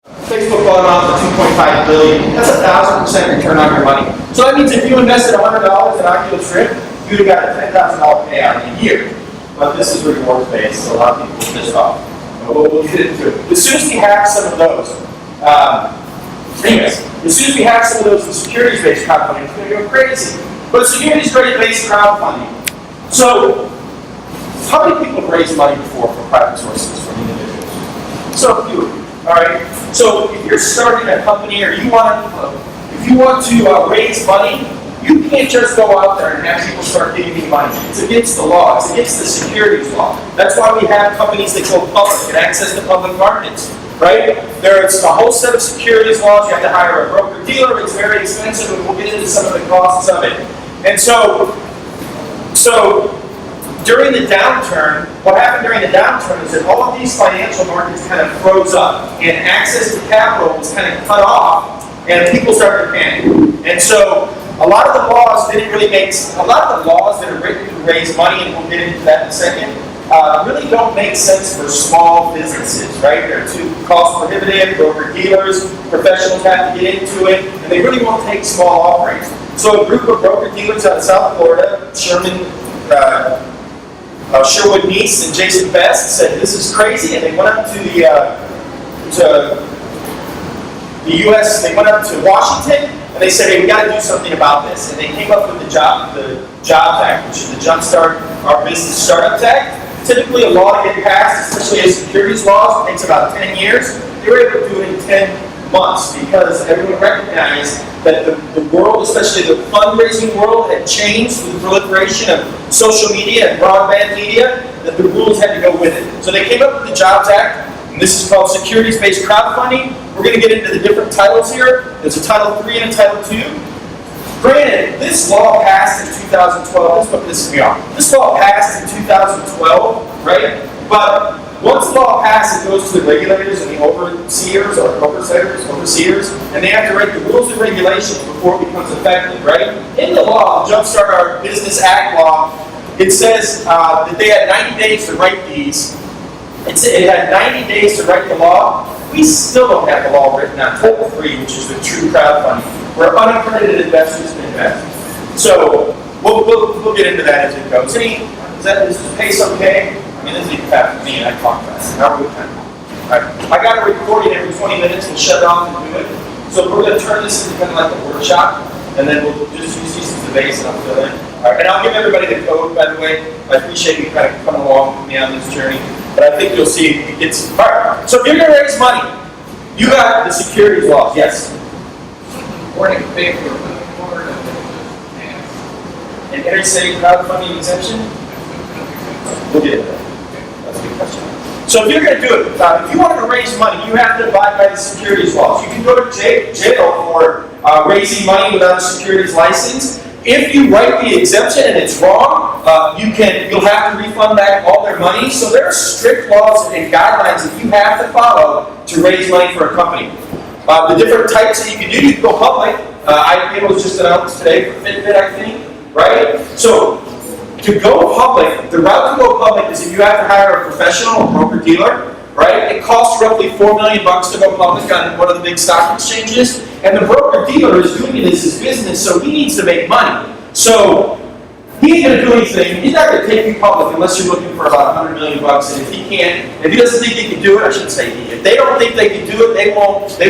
Facebook bought off for $2.5 billion. That's 1,000% return on your money. So that means if you invested $100 in Oculus Rift, you'd have got a $10,000 payout in a year. But this is reward-based, so a lot of people are pissed off. But we'll get into it. As soon as we hack some of those, as soon as we hack some of those with securities-based crowdfunding, it's going to go crazy. But securities-based crowdfunding. So, how many people have raised money before from private sources, from individuals? So few. All right. So if you're starting a company or if you want to raise money, you can't just go out there and have people start giving you money. It's against the law. It's against the securities law. That's why we have companies that go public and access the public markets. Right? There's a whole set of securities laws. You have to hire a broker-dealer. It's very expensive, and we'll get into some of the costs of it. And so during the downturn, what happened during the downturn is that all of these financial markets kind of froze up, and access to capital was kind of cut off, and people started panicking. And so a lot of the laws didn't really make, a lot of the laws that are written to raise money, and we'll get into that in a second, really don't make sense for small businesses, right? They're too cost prohibitive, broker-dealers, professionals have to get into it, and they really won't take small offerings. So a group of broker-dealers out of South Florida, Sherwood Neese and Jason Best, said this is crazy, and they went up to the U.S., they went up to Washington, and they said, hey, we got to do something about this. And they came up with the Jobs Act, which is the Jumpstart Our Business Startups Act. Typically, a law to get passed, especially as securities laws, takes about 10 years. They were able to do it in 10 months because everyone recognized that the world, especially the fundraising world, had changed with the proliferation of social media and broadband media, that the rules had to go with it. So they came up with the Jobs Act, and this is called securities-based crowdfunding. We're going to get into the different titles here. There's a Title III and a Title II. Granted, this law passed in 2012. This is what pisses me off. This law passed in 2012, right? But once the law passes, it goes to the regulators and the overseers, and they have to write the rules and regulations before it becomes effective, right? In the law, Jumpstart Our Business Act law, it says that they had 90 days to write these. It had 90 days to write the law. We still don't have the law written on Title III, which is the true crowdfunding, where unaccredited investors can invest. So we'll get into that as it goes. Is this pace okay? I mean, this is even fast for me, and I talk fast. Now we're good time. All right. I got a recording every 20 minutes. We'll shut it off and do it. So we're going to turn this into kind of like a workshop, and then we'll just use these as the base, and I'll fill in. All right. And I'll give everybody the code, by the way. I appreciate you kind of coming along with me on this journey. But I think you'll see it gets. All right. So if you're going to raise money, you got the securities laws. Yes. Warning paper an interstate crowdfunding exemption? We'll get into that. That's a good question. So if you're going to do it, if you want to raise money, you have to abide by the securities laws. You can go to jail for raising money without a securities license. If you write the exemption and it's wrong, you'll have to refund back all their money. So there are strict laws and guidelines that you have to follow to raise money for a company. The different types that you can do, you can go public. IPO was just announced today for Fitbit, I think, right? So to go public, the route to go public is if you have to hire a professional, a broker-dealer, right? It costs roughly $4 million to go public on one of the big stock exchanges, and the broker-dealer is doing it as his business, so he needs to make money. So he ain't going to do anything. He's not going to take you public unless you're looking for about $100 million, and if he doesn't think he can do it, I shouldn't say he. If they don't think they can do it, they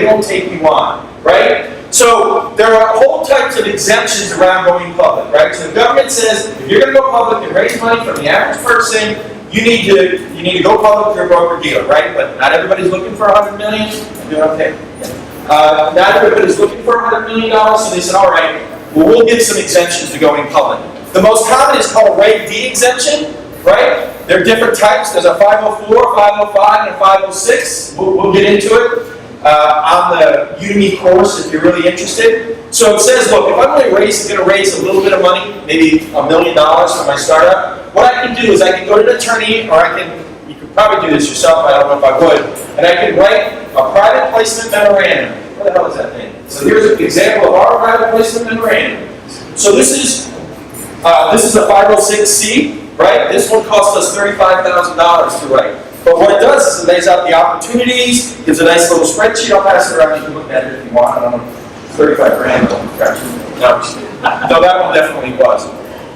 won't take you on, right? So there are whole types of exemptions around going public, right? So the government says if you're going to go public and raise money from the average person, you need to go public through a broker-dealer, right? But not everybody's looking for $100 million. I'm doing okay. Not everybody's looking for $100 million, so they said, all right, well, we'll give some exemptions to going public. The most common is called a Reg D exemption, right? There are different types. There's a 504, 505, and a 506. We'll get into it on the Udemy course if you're really interested. So it says, look, if I'm going to raise a little bit of money, maybe $1 million for my startup, what I can do is I can go to an attorney, or you could probably do this yourself, I don't know if I would, and I can write a private placement memorandum. What the hell is that thing? So here's an example of our private placement memorandum. So this is a 506C, right? This one cost us $35,000 to write. But what it does is it lays out the opportunities, gives a nice little spreadsheet. I'll pass it around. You can look at it if you want. I don't know, 35 grand. No, I'm just kidding. No, that one definitely was.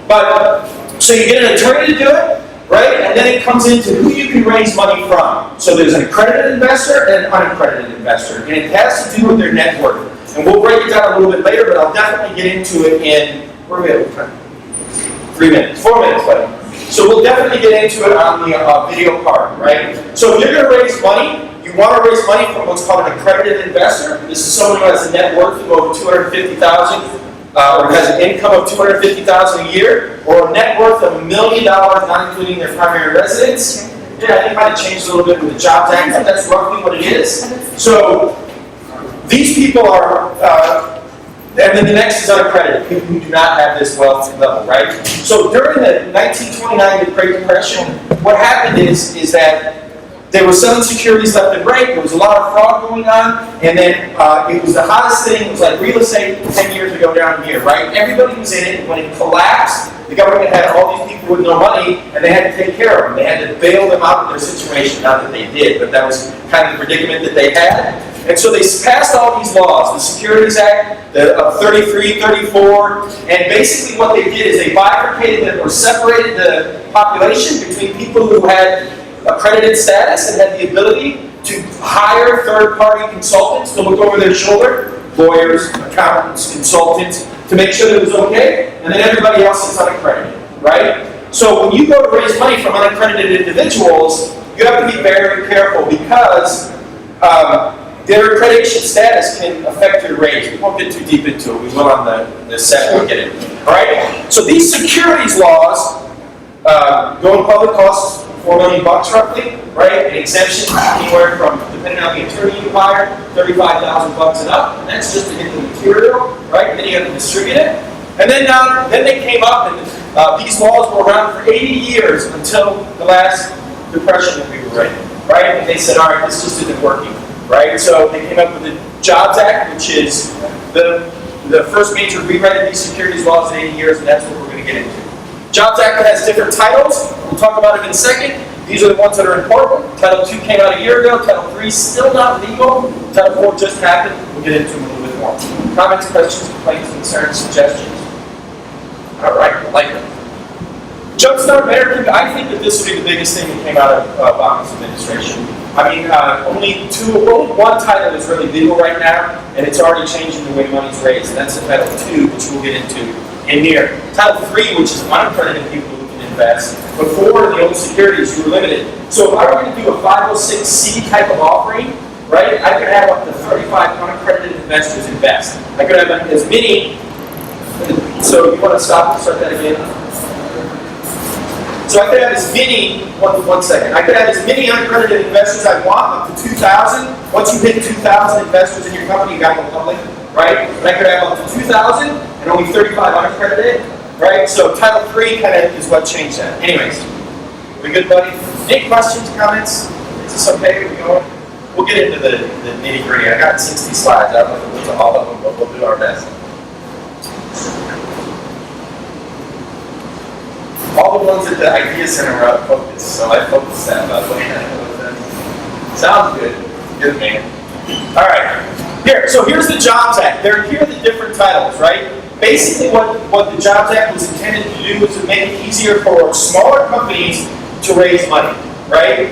But, so you get an attorney to do it, right? And then it comes into who you can raise money from. So there's an accredited investor and an unaccredited investor. And it has to do with their net worth. And we'll break it down a little bit later, but I'll definitely get into it in, where are we at? 3 minutes, 4 minutes, buddy. So we'll definitely get into it on the video part, right? So if you're going to raise money, you want to raise money from what's called an accredited investor. This is someone who has a net worth of over $250,000. Or has an income of $250,000 a year, or a net worth of $1 million, not including their primary residence. Yeah, I think it might have changed a little bit with the Jobs Act, but that's roughly what it is. So these people are, and then the next is unaccredited, people who do not have this wealth level, right? So during the 1929 the Great Depression, what happened is that there were some securities left and right, there was a lot of fraud going on, and then it was the hottest thing. It was like real estate 10 years ago down here, right? Everybody was in it. When it collapsed, the government had all these people with no money, and they had to take care of them. They had to bail them out of their situation. Not that they did, but that was kind of the predicament that they had. And so they passed all these laws, the Securities Act of 33, 34, and basically what they did is they bifurcated or separated the population between people who had accredited status and had the ability to hire third-party consultants to look over their shoulder, lawyers, accountants, consultants, to make sure that it was okay, and then everybody else is unaccredited, right? So when you go to raise money from unaccredited individuals, you have to be very careful because their accreditation status can affect your raise. We won't get too deep into it. We will on the set when we get it. All right? So these securities laws, going public costs $4 million roughly, right? An exemption anywhere from, depending on the attorney you hire, $35,000 and up, and that's just to get the material, right? And then you have to distribute it. And then they came up, and these laws were around for 80 years until the last depression that we were in, right? And they said, all right, this just isn't working, right? So they came up with the Jobs Act, which is the first major rewrite of these securities laws in 80 years, and that's what we're going to get into. Jobs Act has different titles. We'll talk about it in a second. These are the ones that are important. Title II came out a year ago. Title III is still not legal. Title IV just happened. We'll get into them a little bit more. Comments, questions, complaints, concerns, suggestions? All right, I like it. Jumpstart American, I think that this will be the biggest thing that came out of Obama's administration. I mean, only one title is really legal right now, and it's already changing the way money's raised, and that's the Title II, which we'll get into in here. Title III, which is unaccredited people who can invest. Before, the old securities, you were limited. So if I were going to do a 506C type of offering, right, I could have up to 35 unaccredited investors invest. I could have as many, so you want to start that again? So I could have as many, one second, I could have as many unaccredited investors I want, up to 2,000. Once you hit 2,000 investors in your company, you got to go public, right? And I could have up to 2,000 and only 35 unaccredited, right? So Title III kind of is what changed that. Anyways, we good, buddy? Any questions, comments? Is this okay? We'll get into the nitty-gritty. I got 60 slides. I don't know if we'll get to all of them, but we'll do our best. All the ones at the Idea Center are out of focus, so I focused that, by the way. Sounds good. Good, man. All right. Here's the Jobs Act. Here are the different titles, right? Basically, what the Jobs Act was intended to do was to make it easier for smaller companies to raise money, right?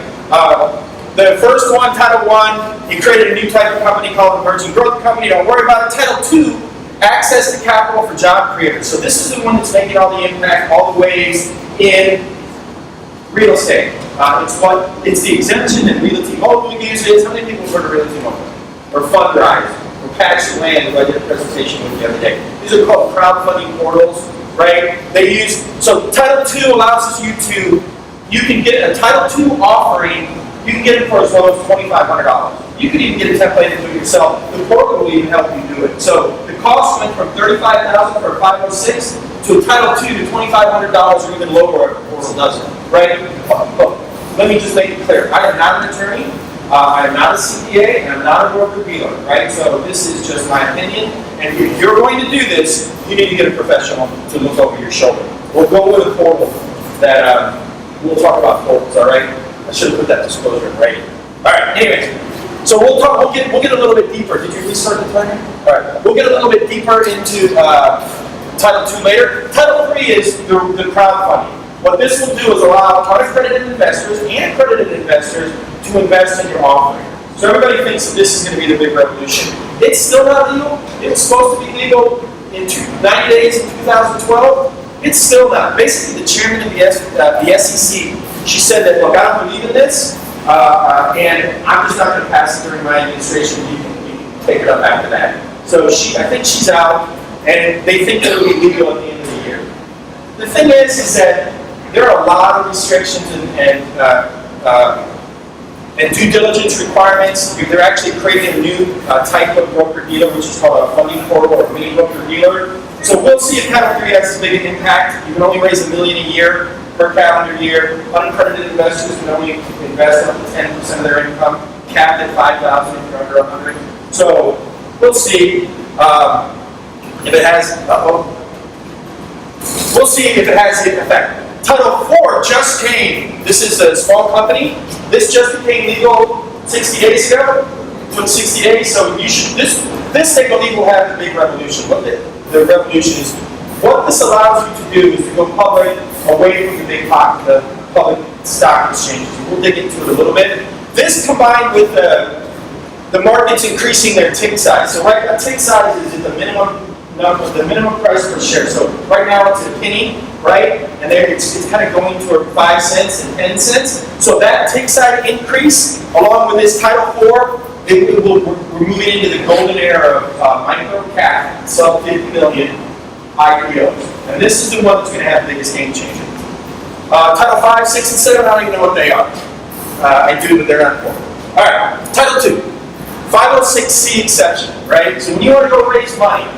The first one, Title I, he created a new type of company called Emerging Growth Company. Don't worry about it. Title II, access to capital for job creators. So this is the one that's making all the impact, all the waves in real estate. It's the exemption that Realty Mobile uses. How many people have heard of Realty Mobile? Or Fundrise, or Patch Land, who I did a presentation with the other day. These are called crowdfunding portals, right? So Title II allows you can get a Title II offering, you can get it for as low as $2,500. You can even get a template and do it yourself. The portal will even help you do it. So the cost went from $35,000 for a 506 to a Title II to $2,500 or even lower if the portal doesn't, right? Let me just make it clear. I am not an attorney. I am not a CPA, and I'm not a broker-dealer, right? So this is just my opinion. And if you're going to do this, you need to get a professional to look over your shoulder. We'll go with a portal that we'll talk about portals, all right? I should have put that disclosure in writing. All right, anyways. So we'll get a little bit deeper. Did you restart the timer? All right, we'll get a little bit deeper into Title II later. Title III is the crowdfunding. What this will do is allow unaccredited investors and accredited investors to invest in your offering. So everybody thinks that this is going to be the big revolution. It's still not legal. It was supposed to be legal in 90 days in 2012. It's still not. Basically, the chairman of the SEC, she said that, look, I don't believe in this, and I'm just not going to pass it during my administration. You can take it up after that. So I think she's out, and they think that it'll be legal at the end of the year. The thing is that there are a lot of restrictions and due diligence requirements. They're actually creating a new type of broker-dealer, which is called a funding portal or a mini broker-dealer. So we'll see if Title III has a big impact. You can only raise $1 million a year per calendar year. Unaccredited investors can only invest up to 10% of their income, capped at $5,000 if you're under 100. So we'll see if it has. We'll see if it has the effect. Title IV just came. This is a small company. This just became legal 60 days ago. Took 60 days, so you should. This thing will have the big revolution. What the revolution is, what this allows you to do is to go public away from the big the public stock exchanges. We'll dig into it a little bit. This combined with the markets increasing their tick size. So right now, tick size is the minimum price per share. So right now it's a penny, right? And it's kind of going toward 5 cents and 10 cents. So that tick size increase, along with this Title IV, we're moving into the golden era of micro cap, sub 50 million IPOs. And this is the one that's going to have the biggest game changer. Title V, 6, and 7, I don't even know what they are. I do, but they're not important. All right, Title II, 506C exception, right? So when you want to go raise money,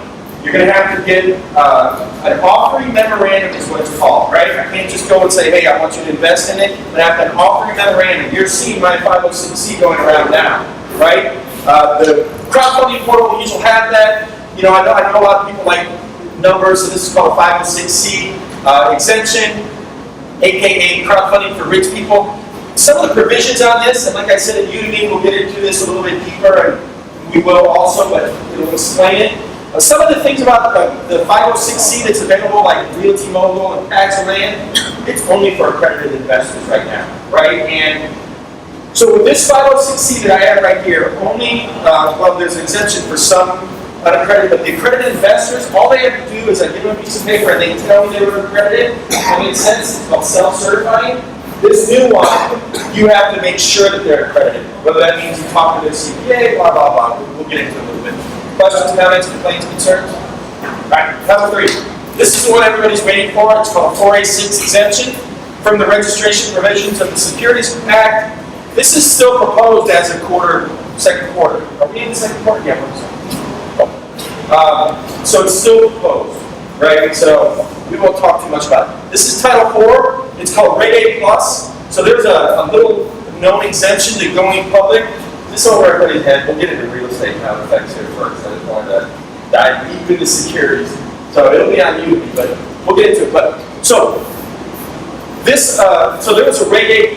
you're going to have to get an offering memorandum is what it's called, right? I can't just go and say, hey, I want you to invest in it, but I have to have an offering memorandum. You're seeing my 506C going around now, right? The crowdfunding portal usually have that. You know, I know a lot of people like numbers, so this is called a 506C exemption, aka crowdfunding for rich people. Some of the provisions on this, and like I said at Udemy, we'll get into this a little bit deeper, and we will also, but we'll explain it. Some of the things about the 506C that's available, like Realty Mogul and Tax Land, it's only for accredited investors right now, right? And so with this 506C that I have right here, only, well, there's an exemption for some unaccredited, but the accredited investors, all they have to do is I give them a piece of paper and they tell me they were accredited. It makes sense. It's called self-certifying. This new one, you have to make sure that they're accredited. Whether that means you talk to their CPA, blah, blah, blah. We'll get into it a little bit. Questions, comments, complaints, concerns? All right, Title III. This is the one everybody's waiting for. It's called 4A6 exemption from the registration provisions of the Securities Act. This is still proposed as a second quarter. Are we in the second quarter? Yeah, we're in the second quarter. So it's still proposed, right? So we won't talk too much about it. This is Title IV. It's called Reg A+. So there's a little known exemption to going public. This over everybody's head. We'll get into real estate and how it affects here first. I just wanted to dive deep into securities. So it'll be on you, but we'll get into it. But so this, so there was a Reg A+,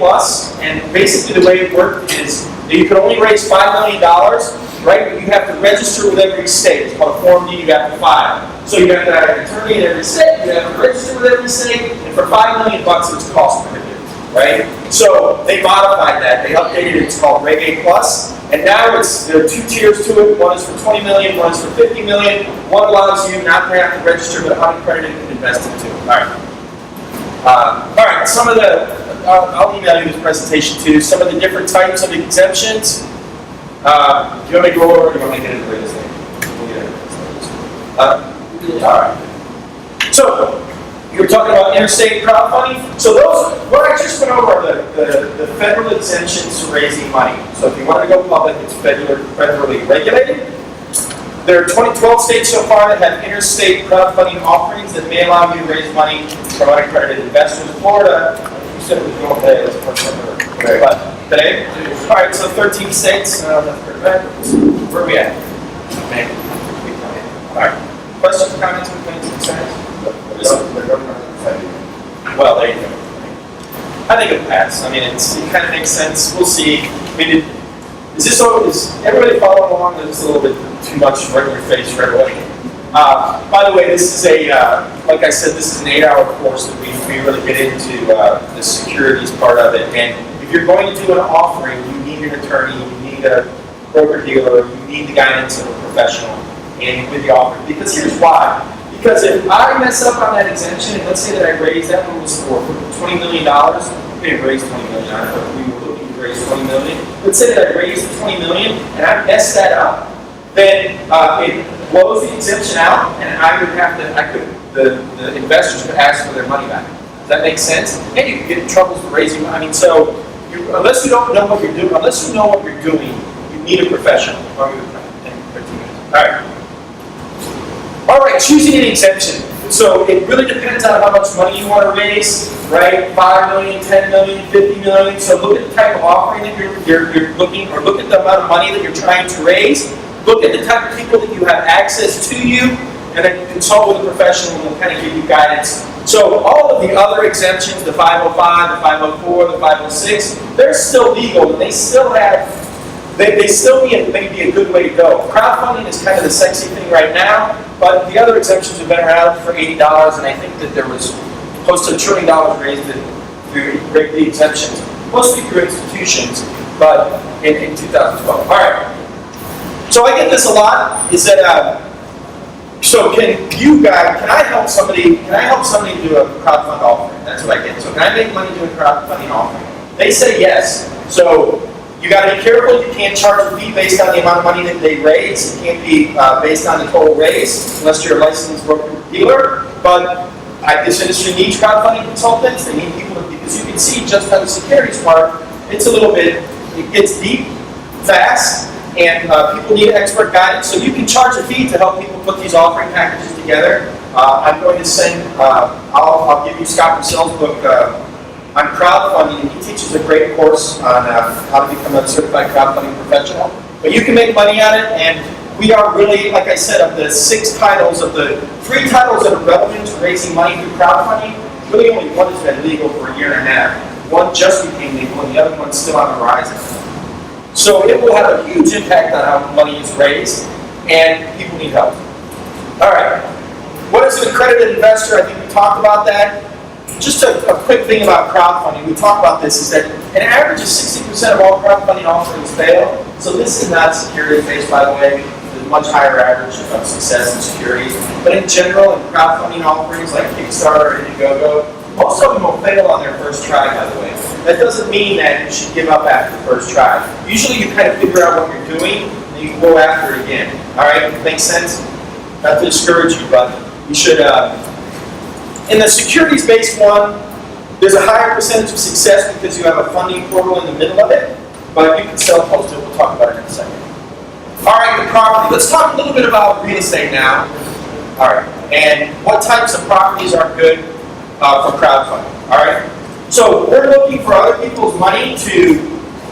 and basically the way it worked is that you could only raise $5 million, right? But you have to register with every state. It's called a Form D. You have to file. So you have to have an attorney in every state. You have to register with every state, and for $5 million, it's cost prohibitive. Right? So they modified that. They updated it. It's called Reg A+. And now there are 2 tiers to it. One is for 20 million, one is for 50 million. One allows you not to have to register, but unaccredited and invest in too. All right. All right. Some of the, I'll email you this presentation too. Some of the different types of exemptions. Do you want me to go over or do you want me to get into real estate? We'll get into real estate. All right. So, you were talking about interstate crowdfunding. So what I just went over are the federal exemptions to raising money. So if you want to go public, it's federally regulated. There are 12 states so far that have interstate crowdfunding offerings that may allow you to raise money from unaccredited investors. Florida, you said it was going today. Let's put something today. All right, so 13 states. Where are we at? All right. Questions, comments, complaints, concerns? Well, there you go. I think it'll pass. I mean, it kind of makes sense. We'll see. I mean, is everybody following along? There's a little bit too much right in your face right away. By the way, this is like I said, this is an 8-hour course that we really get into the securities part of it. And if you're going to do an offering, you need an attorney, you need a broker-dealer, you need the guidance of a professional with the offering. Because here's why. Because if I mess up on that exemption, and let's say that I raise, that one was for $20 million, we didn't raise $20 million, but we were looking to raise $20 million. Let's say that I raised $20 million and I messed that up, then it blows the exemption out, and the investors could ask for their money back. Does that make sense? And you can get in trouble for raising money. I mean, so unless you don't know what you're doing, you need a professional. All right. All right, choosing an exemption. So it really depends on how much money you want to raise, right? 5 million, 10 million, 50 million. So look at the type of offering that you're looking, or look at the amount of money that you're trying to raise. Look at the type of people that you have access to you, and then consult with a professional and they'll kind of give you guidance. So all of the other exemptions, the 505, the 504, the 506, they're still legal, and they still may be a good way to go. Crowdfunding is kind of the sexy thing right now, but the other exemptions have been around for $80, and I think that there was close to $1 trillion raised through the exemptions, mostly through institutions, but in 2012. All right. So I get this a lot, is that, so can I help somebody to do a crowdfund offering? That's what I get. So can I make money doing a crowdfunding offering? They say yes. So you got to be careful. You can't charge a fee based on the amount of money that they raise. It can't be based on the total raise, unless you're a licensed broker dealer. But this industry needs crowdfunding consultants. They need people, because you can see just on the securities part, it's a little bit, it gets deep, fast, and people need expert guidance. So you can charge a fee to help people put these offering packages together. I'm going to send, I'll give you Scott Purcell's book on crowdfunding. He teaches a great course on how to become a certified crowdfunding professional. But you can make money on it, and we are really, like I said, of the 3 titles that are relevant to raising money through crowdfunding, really only one has been legal for 1.5 years. One just became legal, and the other one's still on the horizon. So it will have a huge impact on how money is raised, and people need help. All right. What is an accredited investor? I think we talked about that. Just a quick thing about crowdfunding. We talked about this, is that an average of 60% of all crowdfunding offerings fail. So this is not security-based, by the way. There's a much higher average of success in securities. But in general, in crowdfunding offerings like Kickstarter and Indiegogo, most of them will fail on their first try, by the way. That doesn't mean that you should give up after the first try. Usually you kind of figure out what you're doing, and you can go after it again. All right? Makes sense? Not to discourage you, but you should... In the securities-based one, there's a higher percentage of success because you have a funding portal in the middle of it, but you can self-host it. We'll talk about it in a second. All right, the property. Let's talk a little bit about real estate now. All right, and what types of properties are good for crowdfunding. All right, so we're looking for other people's money to,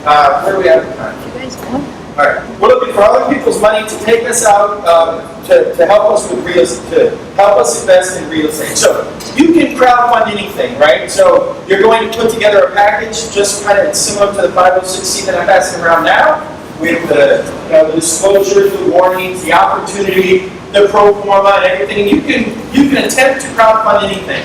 where are we at the time? You guys go. All right, we're looking for other people's money to take us out, to help us with real estate, to help us invest in real estate. So you can crowdfund anything, right? So you're going to put together a package just kind of similar to the 506C that I'm passing around now, with the disclosures, the warnings, the opportunity, the pro forma, and everything. You can attempt to crowdfund anything.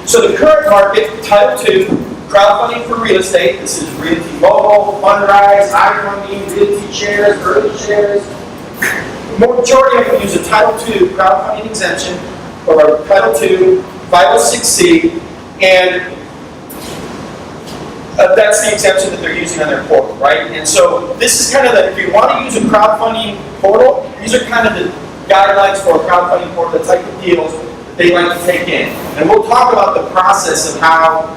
So the current market, Title II, crowdfunding for real estate. This is Realty Mobile, Fundrise, iFunding, Realty Shares, Early Shares. The majority of them use a Title II crowdfunding exemption, or a Title II 506C, and that's the exemption that they're using on their portal, right? And so this is kind of if you want to use a crowdfunding portal, these are kind of the guidelines for a crowdfunding portal, the type of deals that they like to take in. And we'll talk about the process of how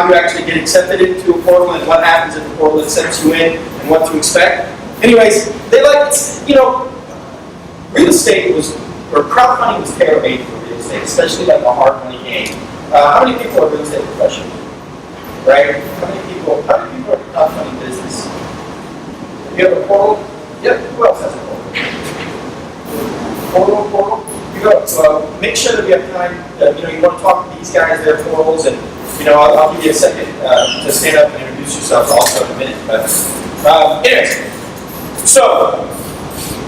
you actually get accepted into a portal and what happens if the portal accepts you in and what to expect. Anyways, they like, real estate or crowdfunding was tailor-made for real estate, especially like a hard money game. How many people are real estate professionals? Right? How many people are in the crowdfunding business? You have a portal? Yep. Who else has a portal? Portal? You go. So make sure that we have time. You want to talk to these guys, their portals, and I'll give you a second to stand up and introduce yourself also in a minute. But anyways, so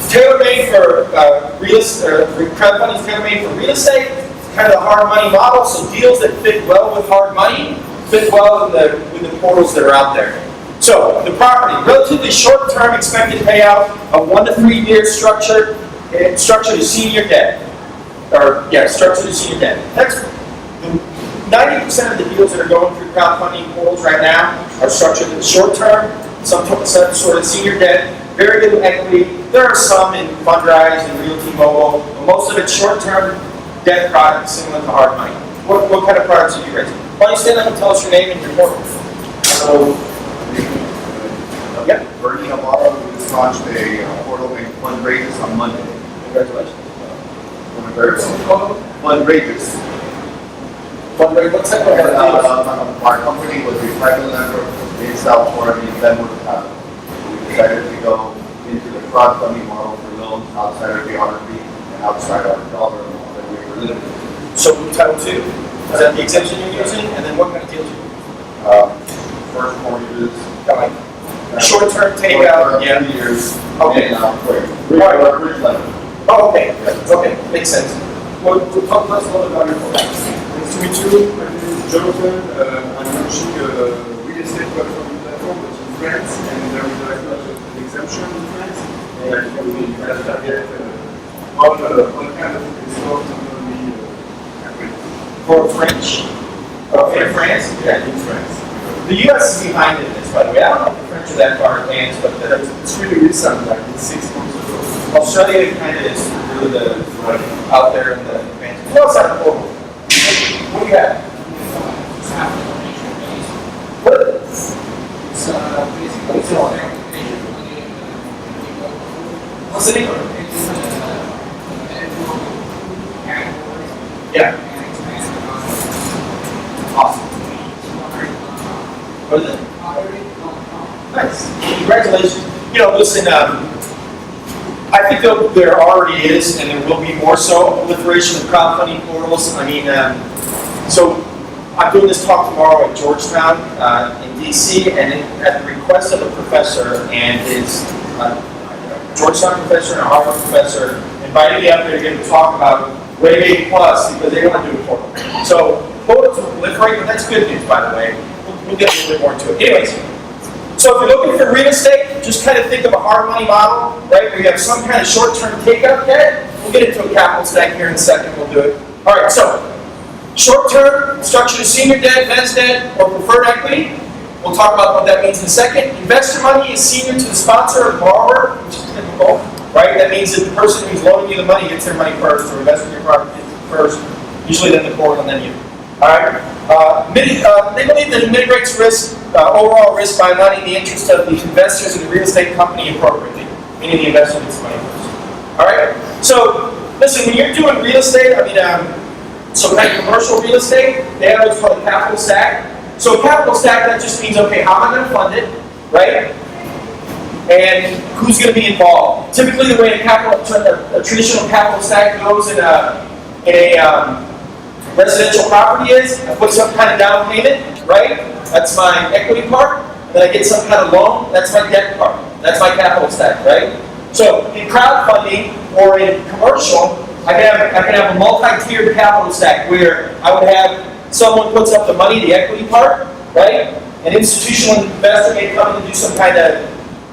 tailor-made for real estate, crowdfunding is tailor-made for real estate. It's kind of the hard money model, so deals that fit well with hard money fit well with the portals that are out there. So the property, relatively short-term expected payout of 1 to 3 years, structured to senior debt, structured to senior debt. That's 90% of the deals that are going through crowdfunding portals right now are structured in short-term, some sort of senior debt, very little equity. There are some in Fundrise and Realty Mobile, but most of it's short-term debt products similar to hard money. What kind of products are you raising? Why don't you stand up and tell us your name and your portal? So, Bernie Navarro, we just launched a portal named Fundraisers on Monday. Congratulations. Fundraisers. What's that? Our company was a private lender in South Florida in Denver, Colorado. We decided to go into the crowdfunding model for loans outside of the RMB and outside our dollar amount that we were living in. So Title II, is that the exemption you're using? And then what kind of deals you First mortgages, short-term takeout, 3 years. Okay. Bridge lender. Oh, okay. Okay, makes sense. Well, talk to us a little bit about your portal. Nice to meet you. My name is Jonathan. I'm launching a real estate crowdfunding platform that's in France, and there is an exemption in France. And we have to get all kind of discount on the For French? Okay, France? Yeah, in France. The U.S. is behind in this, by the way. I don't know if the French are that far advanced, but it's really recent, like it's 6 months ago. Australia kind of is really out there in the advanced. Who else had a portal? What do you have? What is it? It's basically it's all application for the What's the name of it? categories. Yeah. Awesome. What is it? Nice. Congratulations. Listen, I think there already is, and there will be more so, a proliferation of crowdfunding portals. I mean, so I'm doing this talk tomorrow at Georgetown in DC, and at the request of a professor and his Georgetown professor and a Harvard professor invited me up there to give a talk about Wave 8 Plus because they want to do a portal. So portals will proliferate, but that's good news, by the way. We'll get a little bit more into it. Anyways, so if you're looking for real estate, just kind of think of a hard money model, right, where you have some kind of short-term takeout debt. We'll get into a capital stack here in a second. We'll do it. All right, so short-term, structured as senior debt, mezz debt, or preferred equity. We'll talk about what that means in a second. Investor money is senior to the sponsor or the borrower, which is typical, right? That means that the person who's loaning you the money gets their money first, or investing in your property gets it first, usually then the portal, and then you. All right. They believe that it mitigates risk, overall risk by aligning the interest of the investors in the real estate company appropriately, meaning the investor gets the money first. All right. So listen, when you're doing real estate, so kind of commercial real estate, they have what's called a capital stack. So a capital stack, that just means, okay, how am I going to fund it, right? And who's going to be involved? Typically, the way a traditional capital stack goes in a residential property is, I put some kind of down payment, right? That's my equity part. Then I get some kind of loan. That's my debt part. That's my capital stack, right? So in crowdfunding or in commercial, I can have a multi-tiered capital stack where I would have someone puts up the money, the equity part, right? An institutional investor may come in and do some kind of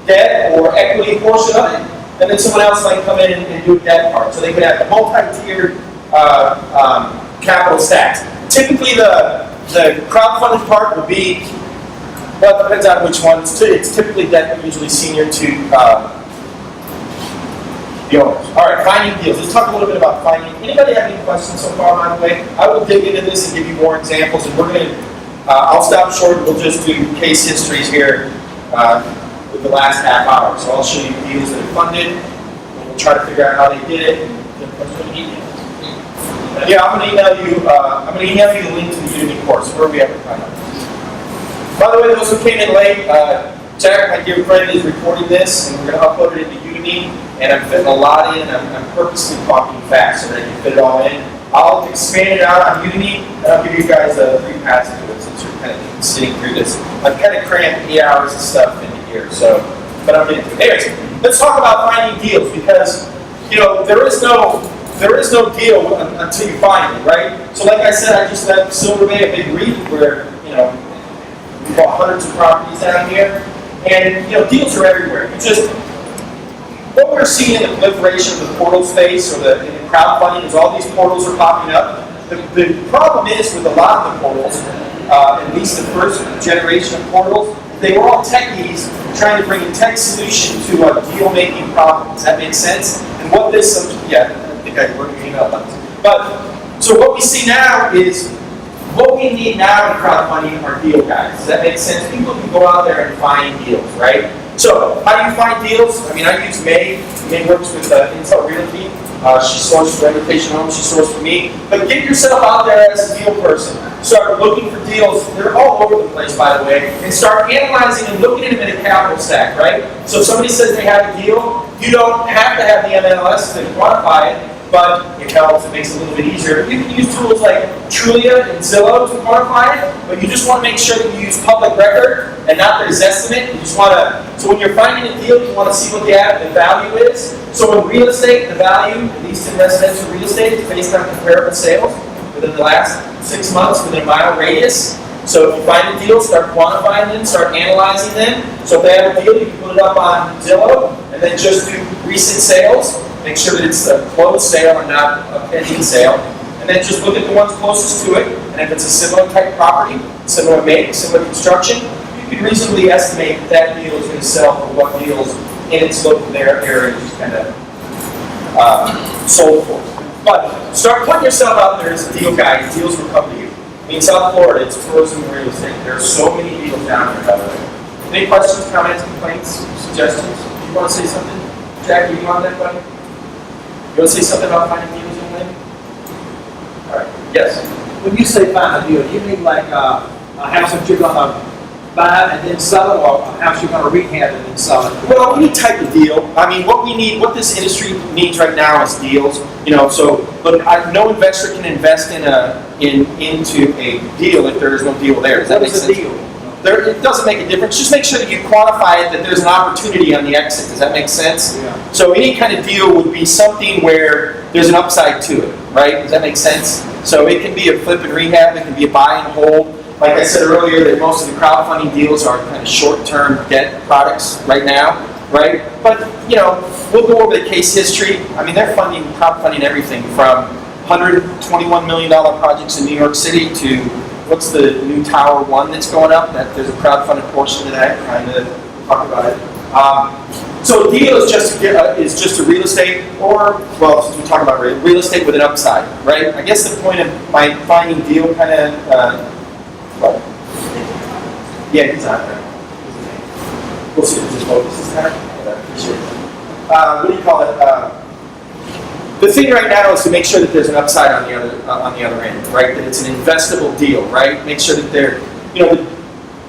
debt or equity portion of it, and then someone else might come in and do a debt part. So they could have a multi-tiered capital stacks. Typically, the crowdfunded part would be, well, it depends on which one. It's typically debt, but usually senior to the owners. All right, finding deals. Let's talk a little bit about finding. Anybody have any questions so far, by the way? I will dig into this and give you more examples, and we're going to, I'll stop short. We'll just do case histories here with the last half hour. So I'll show you deals that are funded, and we'll try to figure out how they did it, and yeah, I'm going to email you the link to the Udemy course. Where we have to find out. By the way, those who came in late, Jack, my dear friend, is recording this, and we're going to upload it into Udemy. And I'm fitting a lot in. I'm purposely talking fast so that I can fit it all in. I'll expand it out on Udemy, and I'll give you guys a free pass to it since you're kind of sitting through this. I've kind of crammed 8 hours of stuff into here, so, but I'll get into it. Anyways, let's talk about finding deals because, you know, there is no deal until you find it, right? So like I said, I just left Silver Bay, a big REIT where, you know, we bought hundreds of properties down here, and, you know, deals are everywhere. You just, what we're seeing in the proliferation of the portal space or the crowdfunding is all these portals are popping up. The problem is with a lot of the portals, at least the first generation of portals, they were all techies trying to bring a tech solution to a deal-making problem. Does that make sense? And what this, yeah, I think I wrote your email about this. But, so what we see now is, what we need now in crowdfunding are deal guides. Does that make sense? People can go out there and find deals, right? So, how do you find deals? I mean, I use May. May works with Intel Realty. She sourced for Invitation Homes. She sourced for me. But get yourself out there as a deal person. Start looking for deals. They're all over the place, by the way. And start analyzing and looking at them in a capital stack, right? So if somebody says they have a deal, you don't have to have the MLS to quantify it, but it helps. It makes it a little bit easier. You can use tools like Trulia and Zillow to quantify it, but you just want to make sure that you use public record and not their estimate. You just want to, so when you're finding a deal, you want to see what the value is. So in real estate, the value, at least in residential real estate, is based on comparable sales within the last 6 months within a mile radius. So if you find a deal, start quantifying them, start analyzing them. So if they have a deal, you can put it up on Zillow and then just do recent sales. Make sure that it's a closed sale and not a pending sale. And then just look at the ones closest to it. And if it's a similar type property, similar make, similar construction, you can reasonably estimate that deal is going to sell for what deals in its local area just kind of sold for. But start putting yourself out there as a deal guy. Deals will come to you. I mean, South Florida, it's tourism and real estate. There are so many deals down there, by the way. Any questions, comments, complaints, suggestions? You want to say something? Jack, you on that, buddy? You want to say something about finding deals in there? All right. Yes. When you say find a deal, do you mean like a house that you're gonna buy and then sell it, or a house you're gonna rehab and then sell it? Well, any type of deal. I mean, what we need, what this industry needs right now is deals. You know, so look, no investor can invest into a deal if there is no deal there. Does that make sense? What is a deal? It doesn't make a difference. Just make sure that you quantify it, that there's an opportunity on the exit. Does that make sense? Yeah. So any kind of deal would be something where there's an upside to it, right? Does that make sense? So it can be a flip and rehab. It can be a buy and hold. Like I said earlier, that most of the crowdfunding deals are kind of short-term debt products right now, right? But, you know, we'll go over the case history. I mean, they're crowdfunding everything from $121 million projects in New York City to what's the new Tower 1 that's going up? That there's a crowdfunded portion of that. Trying to talk about it. So a deal is just a real estate, or well, since we talk about real estate with an upside, right? I guess the point of my finding deal kind of, yeah, he's out there. We'll see if this focus is there. I appreciate it. What do you call it? The thing right now is to make sure that there's an upside on the other end, right? That it's an investable deal, right? Make sure that they're, you know,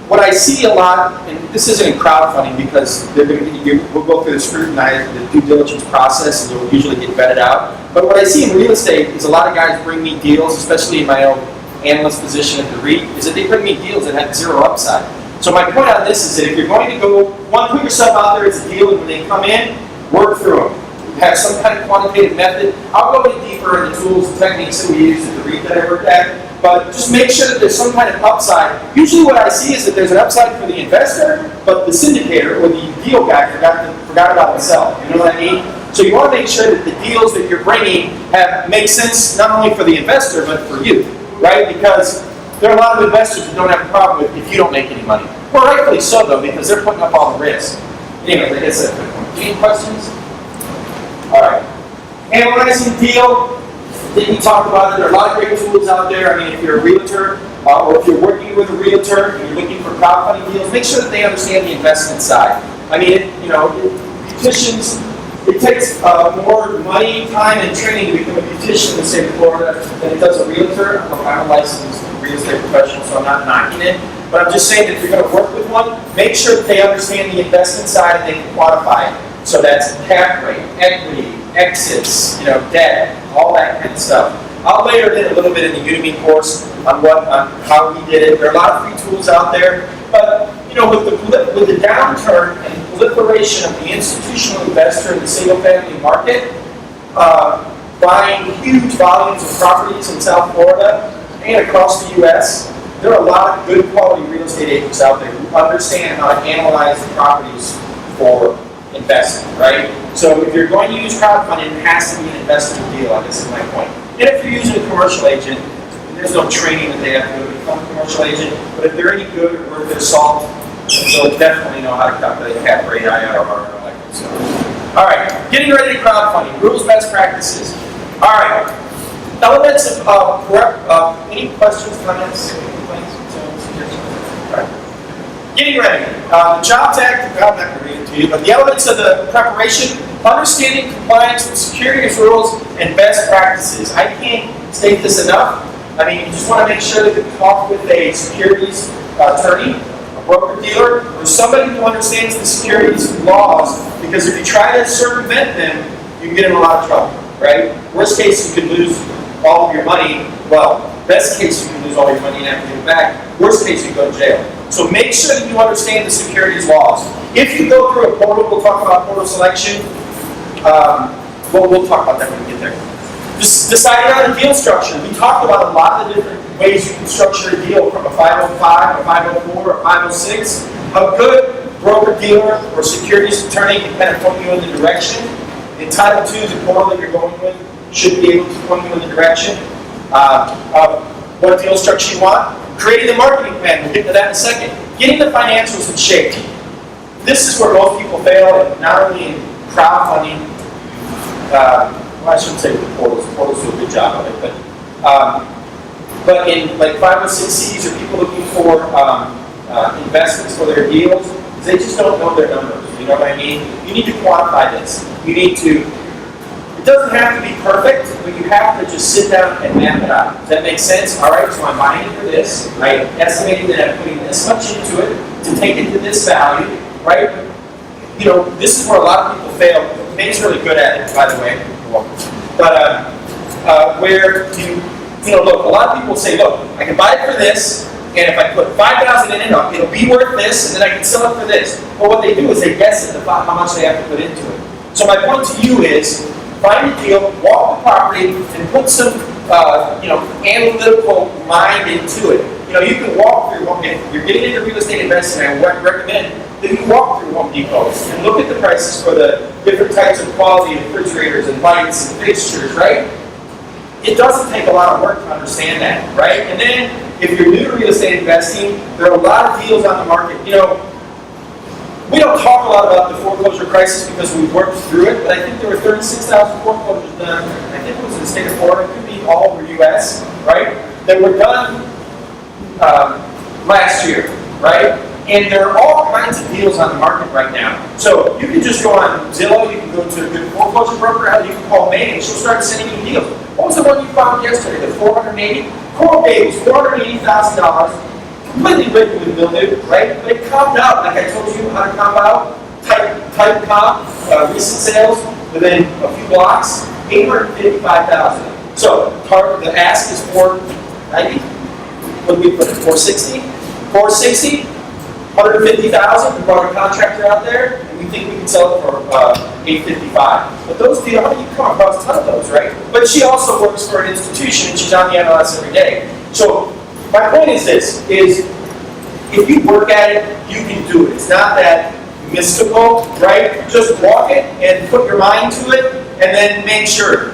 what I see a lot, and this isn't in crowdfunding because we'll go through the scrutinize, the due diligence process, and you'll usually get vetted out. But what I see in real estate is a lot of guys bring me deals, especially in my own analyst position at the REIT, is that they bring me deals that have zero upside. So my point on this is that if you're going to go, put yourself out there as a deal, and when they come in, work through them. Have some kind of quantitative method. I'll go in deeper in the tools and techniques that we use at the REIT that I work at, but just make sure that there's some kind of upside. Usually what I see is that there's an upside for the investor, but the syndicator or the deal guy forgot about himself. You know what I mean? So you want to make sure that the deals that you're bringing make sense not only for the investor, but for you, right? Because there are a lot of investors that don't have a problem with if you don't make any money. Well, rightfully so, though, because they're putting up all the risk. Anyway, I guess that's a quick one. Any questions? All right. Analyzing deal, then you talk about it. There are a lot of great tools out there. I mean, if you're a realtor or if you're working with a realtor and you're looking for crowdfunding deals, make sure that they understand the investment side. I mean, beauticians, it takes more money, time, and training to become a beautician in the state of Florida than it does a realtor. I'm a licensed real estate professional, so I'm not knocking it. But I'm just saying that if you're going to work with one, make sure that they understand the investment side and they can quantify it. So that's cap rate, equity, exits, debt, all that kind of stuff. I'll layer it in a little bit in the Udemy course on how he did it. There are a lot of free tools out there, but with the downturn and proliferation of the institutional investor in the single-family market, buying huge volumes of properties in South Florida and across the U.S., there are a lot of good quality real estate agents out there who understand how to analyze the properties for investment, right? So if you're going to use crowdfunding, it has to be an investment deal, I guess is my point. And if you're using a commercial agent, there's no training that they have to do to become a commercial agent, but if they're any good or worth their salt, they'll definitely know how to calculate cap rate, IRR, and all that good stuff. All right, getting ready to crowdfunding, rules, best practices. All right, elements of any questions, comments, complaints, suggestions? All right. Getting ready. The Jobs Act, I'm not going to read it to you, but the elements of the preparation, understanding compliance with securities rules and best practices. I can't state this enough. I mean, you just want to make sure that you talk with a securities attorney, a broker dealer, or somebody who understands the securities laws, because if you try to circumvent them, you can get in a lot of trouble, right? Worst case, you could lose all of your money. Well, best case, you can lose all your money and have to give it back. Worst case, you go to jail. So make sure that you understand the securities laws. If you go through a portal, we'll talk about portal selection. We'll talk about that when we get there. Just deciding on a deal structure. We talked about a lot of the different ways you can structure a deal, from a 505, a 504, a 506. A good broker dealer or securities attorney can kind of point you in the direction. In Title II, the portal that you're going with should be able to point you in the direction of what deal structure you want. Creating the marketing plan, we'll get to that in a second. Getting the financials in shape. This is where most people fail, not only in crowdfunding, well, I shouldn't say the portals do a good job of it, but in like 506Cs or people looking for investments for their deals, they just don't know their numbers. You know what I mean? You need to quantify this. You need to, it doesn't have to be perfect, but you have to just sit down and map it out. Does that make sense? All right, so I'm buying it for this. I estimated that I'm putting this much into it to take it to this value, right? You know, this is where a lot of people fail. Nate's really good at it, by the way. But where you know, look, a lot of people say, look, I can buy it for this, and if I put $5,000 in it, it'll be worth this, and then I can sell it for this. But what they do is they guess at how much they have to put into it. So my point to you is, find a deal, walk the property, and put some, analytical mind into it. You know, you can walk through, if you're getting into real estate investing, I would recommend that you walk through Home Depot and look at the prices for the different types of quality refrigerators and lights and fixtures, right? It doesn't take a lot of work to understand that, right? And then, if you're new to real estate investing, there are a lot of deals on the market. You know, we don't talk a lot about the foreclosure crisis because we've worked through it, but I think there were 36,000 foreclosures done. I think it was in the state of Florida, it could be all over the U.S., right? That were done last year, right? And there are all kinds of deals on the market right now. So you can just go on Zillow, you can go to a good foreclosure broker, you can call May, and she'll start sending you deals. What was the one you found yesterday, the 480? Coral Bay was $480,000, completely written with mildew, right? But it comped out, like I told you how to comp out, type comp, recent sales, within a few blocks, $855,000. So the ask is $490. What did we put it, 460? 460, 150,000. We brought a contractor out there, and we think we can sell it for 855. But those deals, you come across a ton of those, right? But she also works for an institution, and she's on the MLS every day. So my point is this: is if you work at it, you can do it. It's not that mystical, right? Just walk it and put your mind to it, and then make sure.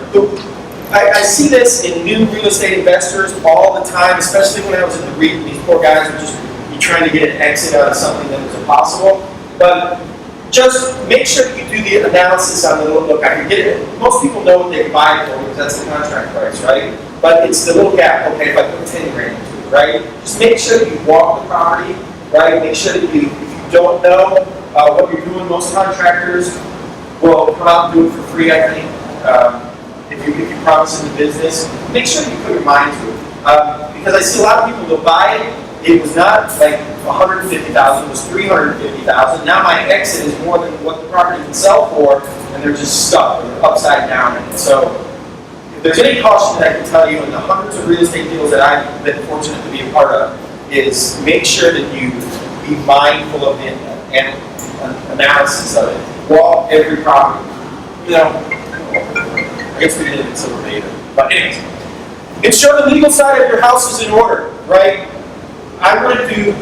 I see this in new real estate investors all the time, especially when I was in the REIT. These poor guys would just be trying to get an exit out of something that was impossible. But just make sure that you do the analysis on the little look. I can get it. Most people know what they buy it for because that's the contract price, right? But it's the little gap. Okay, if I put 10 grand into it, right? Just make sure that you walk the property, right? Make sure that if you don't know what you're doing, most contractors will come out and do it for free, I think. If you promise in the business, make sure you put your mind to it. Because I see a lot of people that buy it, it was not like $150,000, it was $350,000. Now my exit is more than what the property can sell for, and they're just stuck, or they're upside down in it. So there's any caution that I can tell you in the hundreds of real estate deals that I've been fortunate to be a part of, is make sure that you be mindful of the analysis of it. Walk every property. You know, I guess we did it in Silver Bay either. But anyways, ensure the legal side of your house is in order, right? I wouldn't do,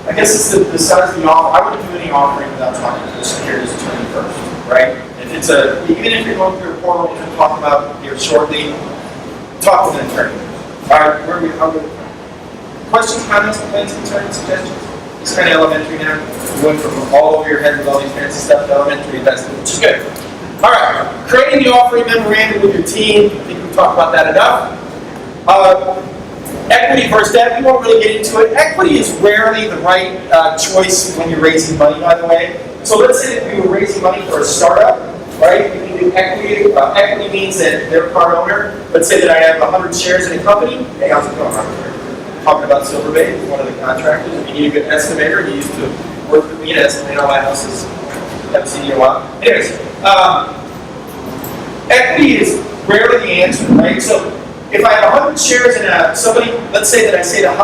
I guess it's the size of the offer. I wouldn't do any offering without talking to the securities attorney first, right? If it's even if you're going through a portal, which we'll talk about here shortly, talk with an attorney. All right, where are we? Questions, comments, complaints, concerns, suggestions? It's kind of elementary now. We went from all over your head with all these fancy stuff to elementary investment, which is good. All right, creating the offering memorandum with your team. I think we've talked about that enough. Equity versus debt, we won't really get into it. Equity is rarely the right choice when you're raising money, by the way. So let's say that we were raising money for a startup, right? We can do equity. Equity means that they're part owner. Let's say that I have 100 shares in a company. Hey, how's it going? Talking about Silver Bay, one of the contractors. If you need a good estimator, he used to work with me to estimate all my houses. Haven't seen you in a while. Anyways, equity is rarely the answer, right? So if I have 100 shares in somebody, let's say that I say the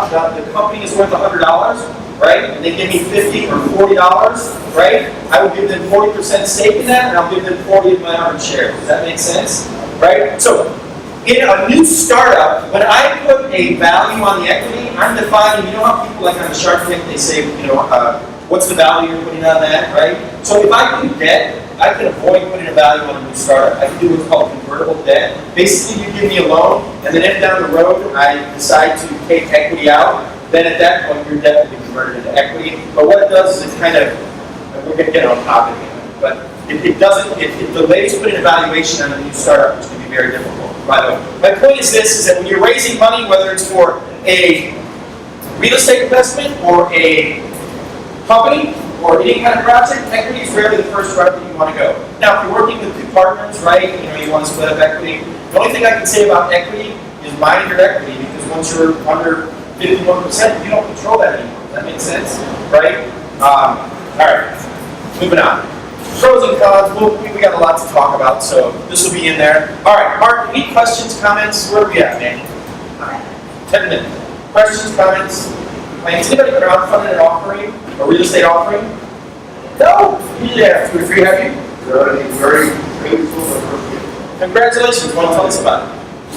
company is worth $100, right? And they give me $50 or $40, right? I will give them 40% stake in that, and I'll give them 40 of my 100 shares. Does that make sense? Right? So in a new startup, when I put a value on the equity, I'm defining, you know how people like on the Shark Tank, they say, you know, what's the value you're putting on that, right? So if I do debt, I can avoid putting a value on a new startup. I can do what's called convertible debt. Basically, you give me a loan, and then if down the road I decide to take equity out, then at that point your debt will be converted into equity. But what it does is it kind of, we're going to get on topic here, but it delays putting a valuation on a new startup, which can be very difficult, by the way. My point is this, is that when you're raising money, whether it's for a real estate investment or a company or any kind of project, equity is rarely the first route that you want to go. Now, if you're working with two partners, right, you know, you want to split up equity, the only thing I can say about equity is mind your equity, because once you're under 51%, you don't control that anymore. Does that make sense? Right? All right, moving on. Pros and cons, we got a lot to talk about, so this will be in there. All right, Mark, any questions, comments? Where are we at, man? 10 minutes. Questions, comments? Plans? Anybody crowdfunded an offering, a real estate offering? No? Usually have 2 or 3, have you? Very grateful for the Congratulations, want to tell us about it?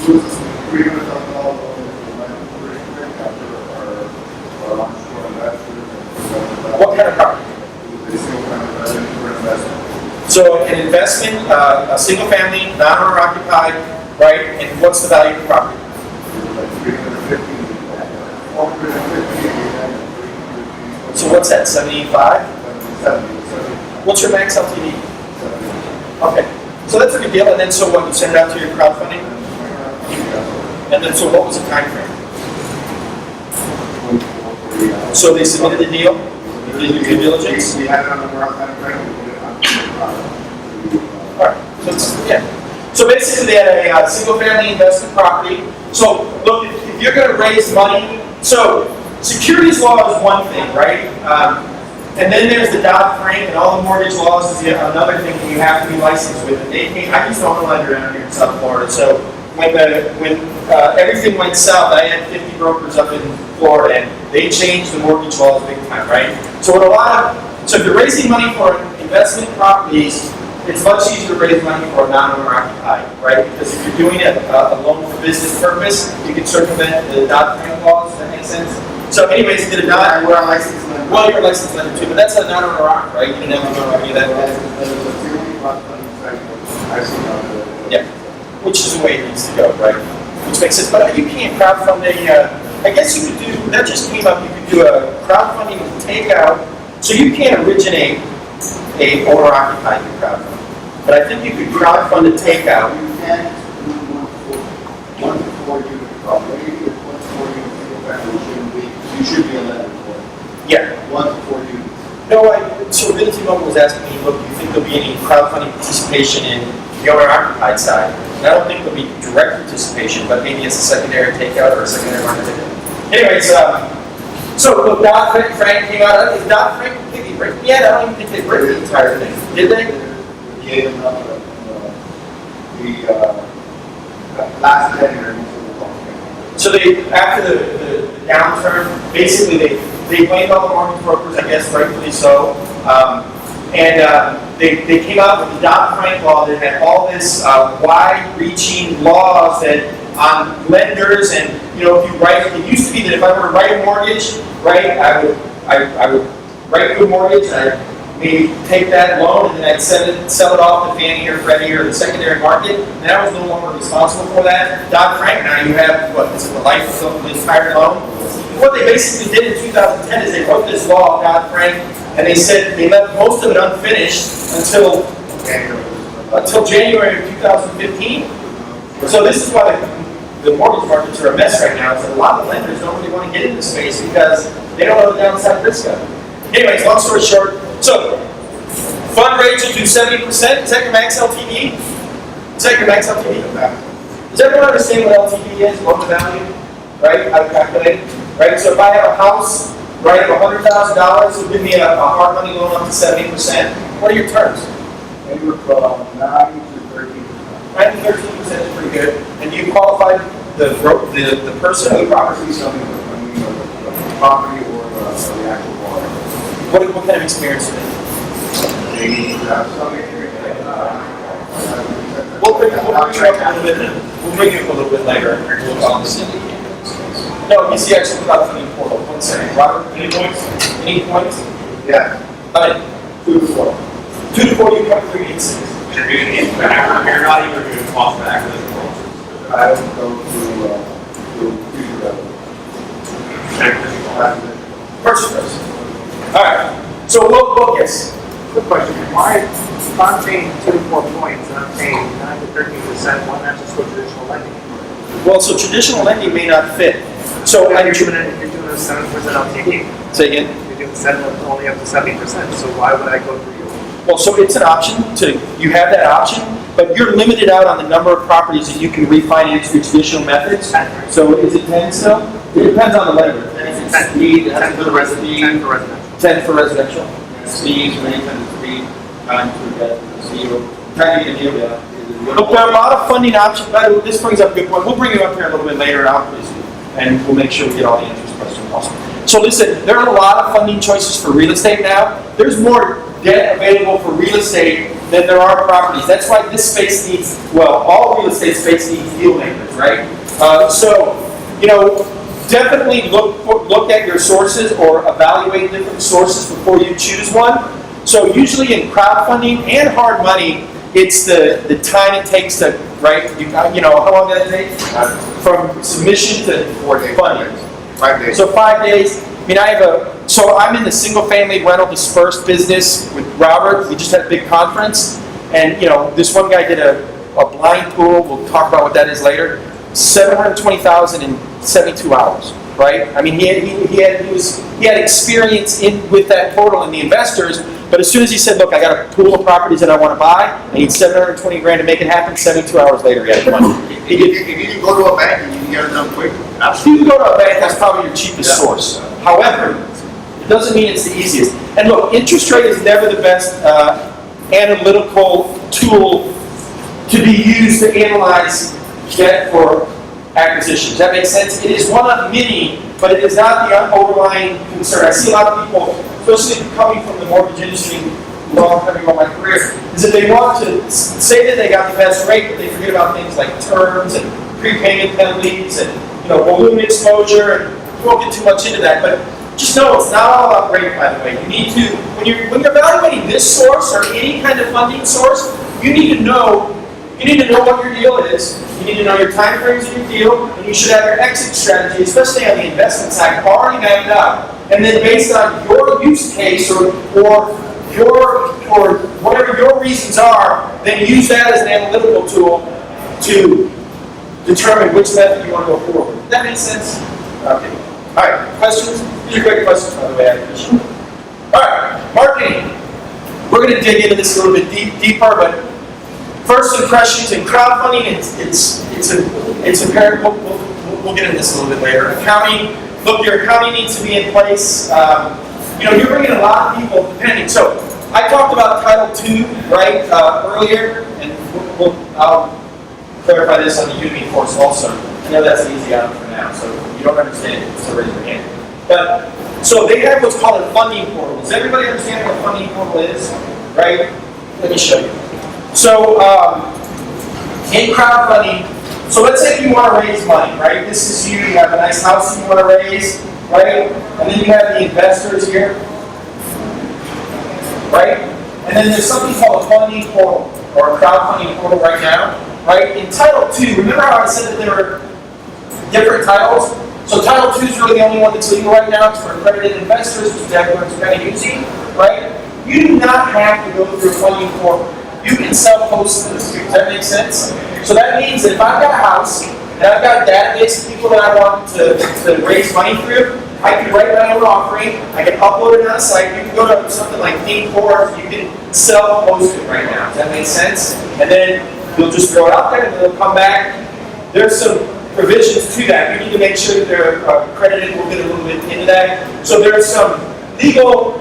$300,000 our launch for investors. What kind of property? So an investment, a single family, non-owner occupied, right? And what's the value of the property? So what's that, 75? What's your max LTV? Okay, so that's a good deal. And then so what, you send it out to your crowdfunding? And then so what was the time frame? So they submitted the deal? You did your due diligence? We had it on the time frame. All right, so yeah. So basically they had a single family investment property. So look, if you're going to raise money, so securities law is one thing, right? And then there's the Dodd-Frank and all the mortgage laws is another thing that you have to be licensed with. And I used to own a lender down here in South Florida. So when everything went south, I had 50 brokers up in Florida, and they changed the mortgage laws big time, right? So so if you're raising money for investment properties, it's much easier to raise money for a non-owner occupied, right? Because if you're doing a loan for business purpose, you can circumvent the Dodd-Frank laws. Does that make sense? So anyways, did it not? We're a licensed lender. Well, you're a licensed lender too, but that's a non-owner occupied, right? You didn't have to go any of that. Yeah, which is the way it needs to go, right? Which makes sense. But you can't crowdfund I guess you could do, that just came up, you could do a crowdfunding takeout. So you can't originate a owner-occupied crowdfund. But I think you could crowdfund a takeout. You can't do 1 to 4 unit property. Maybe if 1 to 4 unit single family you should be a lender for it. Yeah. 1 to 4 units. No, so Realty Mobile was asking me, look, do you think there'll be any crowdfunding participation in the owner-occupied side? And I don't think there'll be direct participation, but maybe it's a secondary takeout or a secondary market takeout. Anyways, so look, Dodd-Frank came out. Is Dodd-Frank completely written yet? I don't even think they written the entire thing. Did they? Yeah, last 10 years, most of the loans. So they, after the downturn, basically they blamed all the mortgage brokers, I guess rightfully so. They came out with the Dodd-Frank law that had all this wide-reaching laws that on lenders, and if you write, it used to be that if I were to write a mortgage, right, I would write you a mortgage, and I'd maybe take that loan and then I'd sell it off to Fannie or Freddie or the secondary market, and I was no longer responsible for that. Dodd-Frank, now you have the life of the entire loan. What they basically did in 2010 is they wrote this law, Dodd-Frank, and they said they left most of it unfinished until January of 2015. So this is why the mortgage markets are a mess right now. Is that a lot of lenders don't really want to get into space because they don't know the downside risk of it. Anyways, long story short, so fund rates will do 70%. Is that your max LTV? Is that your max LTV? Does everyone understand what LTV is? Loan to value, right? How to calculate it, right? So if I have a house, right, of $100,000, it'll give me a hard money loan up to 70%. What are your terms? Anywhere from 9 to 13%. 9 to 13% is pretty good. And you qualified the person or the property? Something with the property or the actual borrower. What kind of experience do they have? They need to have some experience. We'll bring you up a little bit. We'll bring you up a little bit later. No, he's the actual crowdfunding portal. 1 second. Robert, any points? Any points? Yeah. 2 to 4. 2 to 4, you come 386. You're not even doing cost of acquisition. I don't go to future revenue. Purchase price. All right. So we'll guess. Quick question, why, if I'm paying 2 to 4 points and I'm paying 9 to 13%, why not just go traditional lending? Well, so traditional lending may not fit. So If you're doing a 7% LTV, say again. you're doing 7 only up to 70%, so why would I go through you? Well, so it's an option you have that option, but you're limited out on the number of properties that you can refinance through traditional methods. 10, right? So is it 10 still? It depends on the lender. It's 10. speed, it has 10 to for do the with residential. 10 for residential. 10 for residential. Speeds, range, and speed, time to get zero. Trying to get a deal, yeah. Look, there are a lot of funding options. This brings up a good point. We'll bring you up here a little bit later, and we'll make sure we get all the answers to questions also. So listen, there are a lot of funding choices for real estate now. There's more debt available for real estate than there are properties. That's why this space needs, all real estate space needs deal makers, right? Definitely look at your sources or evaluate different sources before you choose one. So usually in crowdfunding and hard money, it's the time it takes to, right? How long did it take? From submission to 4 days. funding. 5 days. So 5 days. I mean, I'm in the single-family rental dispersed business with Robert. We just had a big conference, and this one guy did a blind pool. We'll talk about what that is later. $720,000 in 72 hours, right? I mean, he had experience with that portal and the investors. But as soon as he said, "Look, I got a pool of properties that I want to buy. I need $720,000 to make it happen," 72 hours later, he had the money. If you can go to a bank and you can get it done quick, If you go to a bank, that's probably your cheapest source. However, it doesn't mean it's the easiest. And look, interest rate is never the best analytical tool to be used to analyze debt for acquisitions. That makes sense? It is one of many, but it is not the underlying concern. I see a lot of people, especially coming from the mortgage industry, long having on my career, is that they want to say that they got the best rate, but they forget about things like terms and prepayment penalties and balloon exposure, and we won't get too much into that, but just know it's not all about rate, by the way. You need to, when you're evaluating this source or any kind of funding source, you need to know what your deal is, you need to know your time frames of your deal, and you should have your exit strategy, especially on the investment side, already mapped out. And then based on your use case or whatever your reasons are, then use that as an analytical tool to determine which method you want to go forward. Does that make sense? Okay. All right. Questions? These are great questions, by the way. I appreciate it. All right. Marketing. We're going to dig into this a little bit deeper, but first impressions in crowdfunding, it's apparent. We'll get into this a little bit later. Accounting. Look, your accounting needs to be in place. You're bringing a lot of people depending. So I talked about Title II, right, earlier, and clarify this on the Udemy course also. I know that's an easy item for now, so if you don't understand it, just raise your hand. But, so they have what's called a funding portal. Does everybody understand what a funding portal is? Right? Let me show you. So, in crowdfunding, so let's say you want to raise money, right? This is you have a nice house you want to raise, right? And then you have the investors here, right? And then there's something called a funding portal, or a crowdfunding portal right now, right? In Title II, remember how I said that there were different titles? So Title II is really the only one that's legal right now. It's for accredited investors, which is everyone's kind of using, right? You do not have to go through a funding portal. You can self-host this. Does that make sense? So that means that if I've got a house, and I've got a database of people that I want to raise money through, I can write my own offering, I can upload it on a site, you can go to something like Paycor, you can self-host it right now. Does that make sense? And then you'll just throw it out there and it'll come back. There's some provisions to that. You need to make sure that they're accredited. We'll get a little bit into that. So there's some legal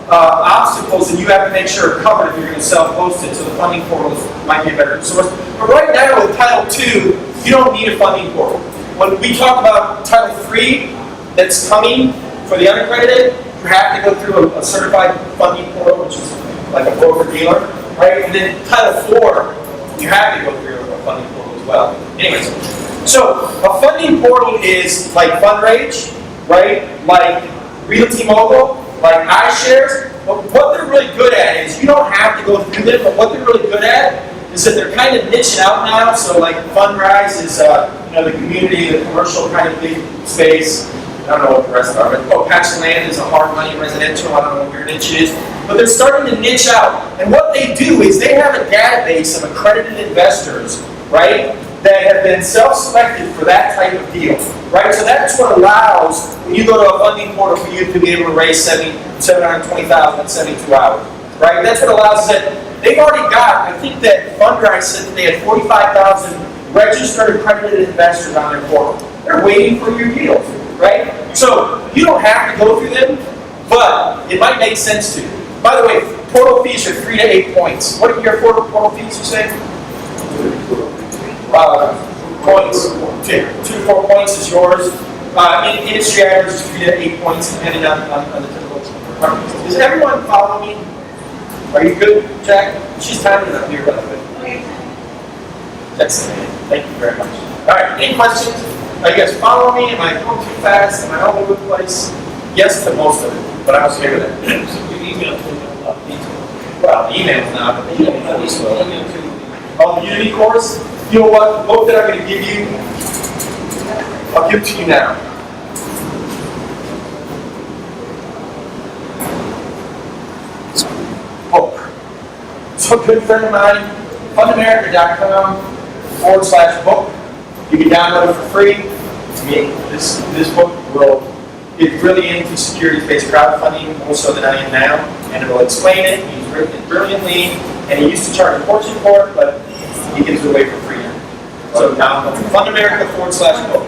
obstacles that you have to make sure are covered if you're going to self-host it. So the funding portal might be a better source. But right now with Title II, you don't need a funding portal. When we talk about Title III that's coming for the unaccredited, you have to go through a certified funding portal, which is like a broker-dealer, right? And then Title IV, you have to go through a funding portal as well. Anyways, so a funding portal is like Fundraise, right? Like Realty Mogul, like iShares. But what they're really good at is you don't have to go through them, but what they're really good at is that they're kind of niching out now. So like Fundraise is the community, the commercial kind of big space. I don't know what the rest are, but Patch Land is a hard money residential. I don't know what your niche is. But they're starting to niche out. And what they do is they have a database of accredited investors, right, that have been self-selected for that type of deal, right? So that's what allows, when you go to a funding portal, for you to be able to raise $720,000 in 72 hours, right? That's what allows that. They've already got, I think that Fundraise said that they had 45,000 registered accredited investors on their portal. They're waiting for your deals, right? So you don't have to go through them, but it might make sense to. By the way, portal fees are 3 to 8 points. What are your portal fees, you say? Points. 2 to 4 points is yours. Industry average is 3 to 8 points, depending on the typical requirements. Does everyone follow me? Are you good, Jack? She's timing it up here, by the way. Excellent. Thank you very much. All right, any questions? Are you guys following me? Am I going too fast? Am I all over the place? Yes to most of it, but I was here with that. So your email well, the email's not, but the email at least will. On the Udemy course, you know what? The book that I'm going to give you, I'll give it to you now. Book. So a good friend of mine, fundamerica.com/book. You can download it for free. To me, this book will get really into securities-based crowdfunding more so than I am now, and it will explain it. He's written it brilliantly, and he used to charge a fortune for it, but he gives it away for free now. So download it. fundamerica.com/book.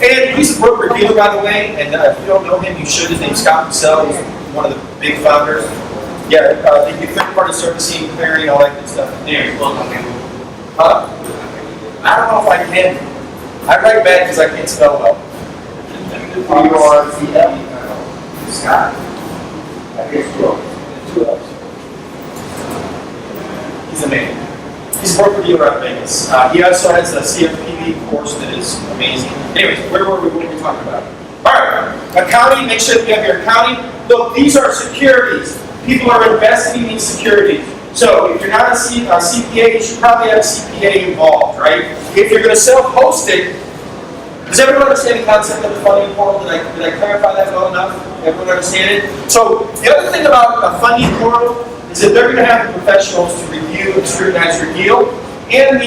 And he's a broker dealer, by the way, and if you don't know him, you should. His name's Scott Purcell. He's one of the big founders. Yeah, they do third-party servicing, clearing, all that good stuff. There. I don't know if I can. I write bad because I can't spell well. Scott. I guess two L's. He's a man. He's a broker dealer out of Vegas. He also has a CFPB course that is amazing. Anyways, where were we? What were we talking about? All right, accounting. Make sure that you have your accounting. Look, these are securities. People are investing in these securities. So if you're not a CPA, you should probably have a CPA involved, right? If you're going to self-host it, does everyone understand the concept of the funding portal? Did I clarify that well enough? Everyone understand it? So the other thing about a funding portal is that they're going to have the professionals to review and scrutinize your deal and the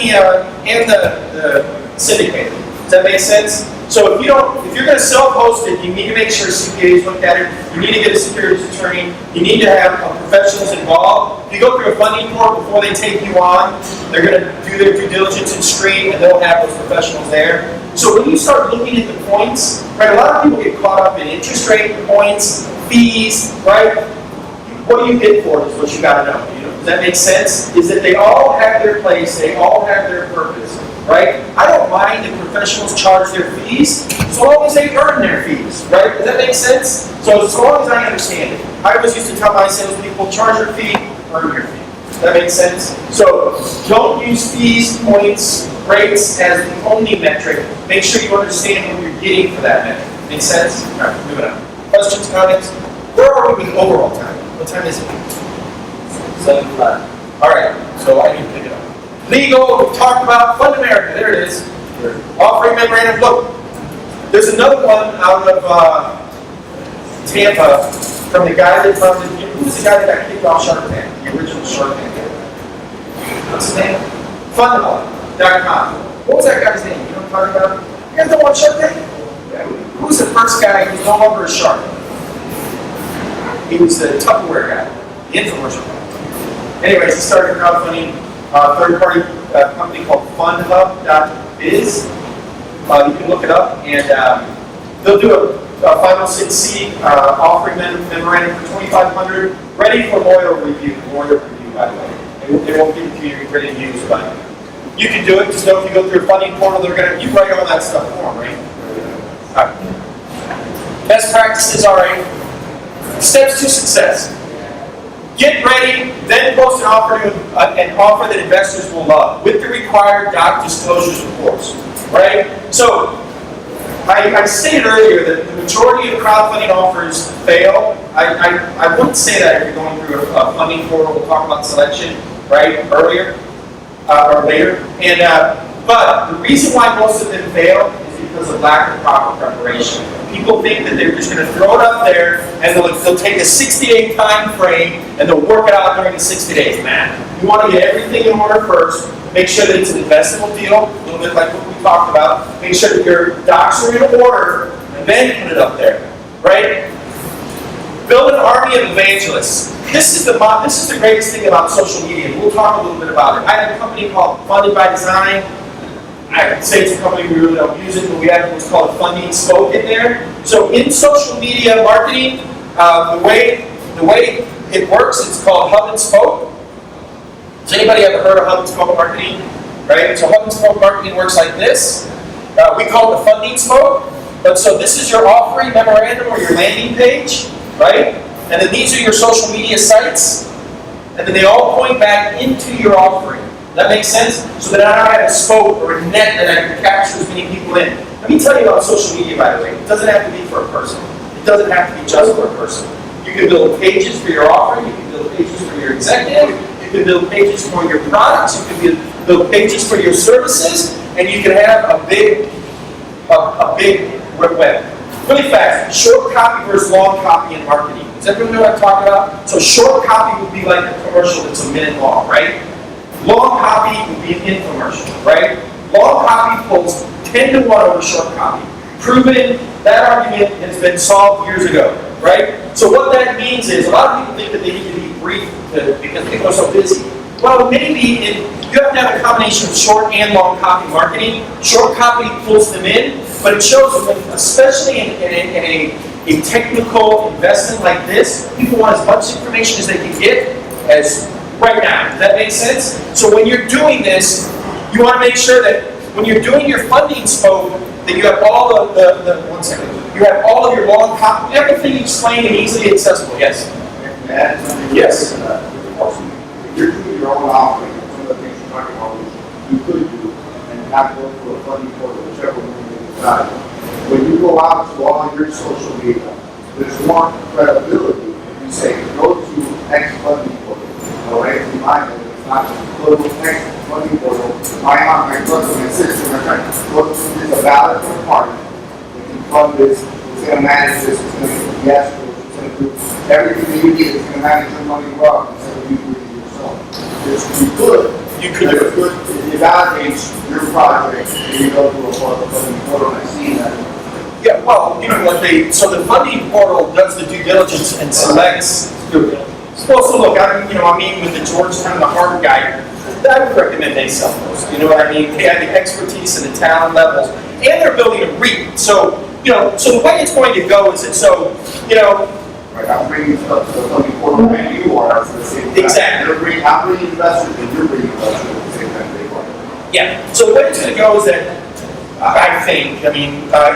syndicator. Does that make sense? So if you're going to self-host it, you need to make sure CPAs look at it. You need to get a securities attorney. You need to have professionals involved. If you go through a funding portal before they take you on, they're going to do their due diligence and screen, and they'll have those professionals there. So when you start looking at the points, right? A lot of people get caught up in interest rate points, fees, right? What do you get for it is what you got to know. Does that make sense? Is that they all have their place, they all have their purpose. right? I don't mind if professionals charge their fees, so long as they earn their fees, right? Does that make sense? So as long as I understand it. I always used to tell my salespeople, charge your fee, earn your fee. Does that make sense? So don't use fees, points, rates as the only metric. Make sure you understand what you're getting for that metric. Make sense? All right, moving on. Questions, comments? Where are we with overall time? What time is it? 7:05. All right, so I need to pick it up. Legal, we talked about Fund America. There it is. Offering memorandum. Look, there's another one out of Tampa from the guy that funded. Who's the guy that got kicked off Shark Tank? The original Shark Tank guy. What's his name? Fundhub.com. What was that guy's name? You know what I'm talking about? You guys don't want Shark Tank? Who's the first guy who's no longer a shark? He was the Tupperware guy, the infomercial guy. Anyways, he started a crowdfunding third-party company called Fundhub.biz. You can look it up, and they'll do a final 6C offering memorandum for $2,500, ready for lawyer review. Lawyer review, by the way. They won't give it to you ready to use, but you can do it. Just know if you go through a funding portal, you write all that stuff for them, right? All right. Best practices are steps to success. Get ready, then post an offer that investors will love with the required doc disclosures reports, right? So, I stated earlier that the majority of crowdfunding offers fail. I wouldn't say that if you're going through a funding portal. We'll talk about selection, right, earlier or later. And but the reason why most of them fail is because of lack of proper preparation. People think that they're just going to throw it up there and they'll take a 60-day time frame and they'll work it out during the 60 days. Man, you want to get everything in order first. Make sure that it's an investable deal, a little bit like what we talked about. Make sure that your docs are in order and then put it up there, right? Build an army of evangelists. This is the greatest thing about social media. We'll talk a little bit about it. I have a company called Funded by Design. I would say it's a company we really don't use it, but we have what's called a funding spoke in there. So in social media marketing, the way it works, it's called hub and spoke. Has anybody ever heard of hub and spoke marketing? Right? So hub and spoke marketing works like this. We call it the funding spoke. But so this is your offering memorandum or your landing page, right? And then these are your social media sites. And then they all point back into your offering. That makes sense? So that I have a spoke or a net that I can capture as many people in. Let me tell you about social media, by the way. It doesn't have to be for a person. It doesn't have to be just for a person. You can build pages for your offering. You can build pages for your executive. You can build pages for your products. You can build pages for your services. And you can have a big web. Really fast. Short copy versus long copy in marketing. Does everyone know what I'm talking about? So short copy would be like a commercial that's a minute long, right? Long copy would be an infomercial, right? Long copy pulls 10 to 1 over short copy. Proven, that argument has been solved years ago, right? So what that means is, a lot of people think that they need to be brief because people are so busy. Well, maybe you have to have a combination of short and long copy marketing. Short copy pulls them in, but it shows them, especially in a technical investment like this, people want as much information as they can get as right now. Does that make sense? So when you're doing this, you want to make sure that when you're doing your funding spoke, that you have all of you have all of your long copy, everything explained and easily accessible. Yes? Yes. If you're doing your own offering, some of the things you're talking about, you could do, and not go through a funding portal, whichever one you decide. When you go out to all your social media, there's more credibility if you say, go to X funding portal. Or X reminder, it's not go to X funding portal. My brother and sister are trying to go to this a valid party. If you fund this, it's going to manage this, it's going to do the escrow, it's going to do everything that you need, it's going to manage your money well instead of you doing it yourself. You could do it. It validates your project and you go through a funding portal and I see that. Yeah, well, you know what so the funding portal does the due diligence and selects. Well, so look, I'm meeting with the Georgetown, the Harvard guy. I would recommend they sell those. You know what I mean? They have the expertise and the talent levels, and they're building a REIT. So so the way it's going to go is that Right, I'm bringing stuff to the funding portal and you are at the same time. Exactly. I'm bringing investors and you're bringing investors at the same time they are. Yeah, so the way it's going to go is that, I think,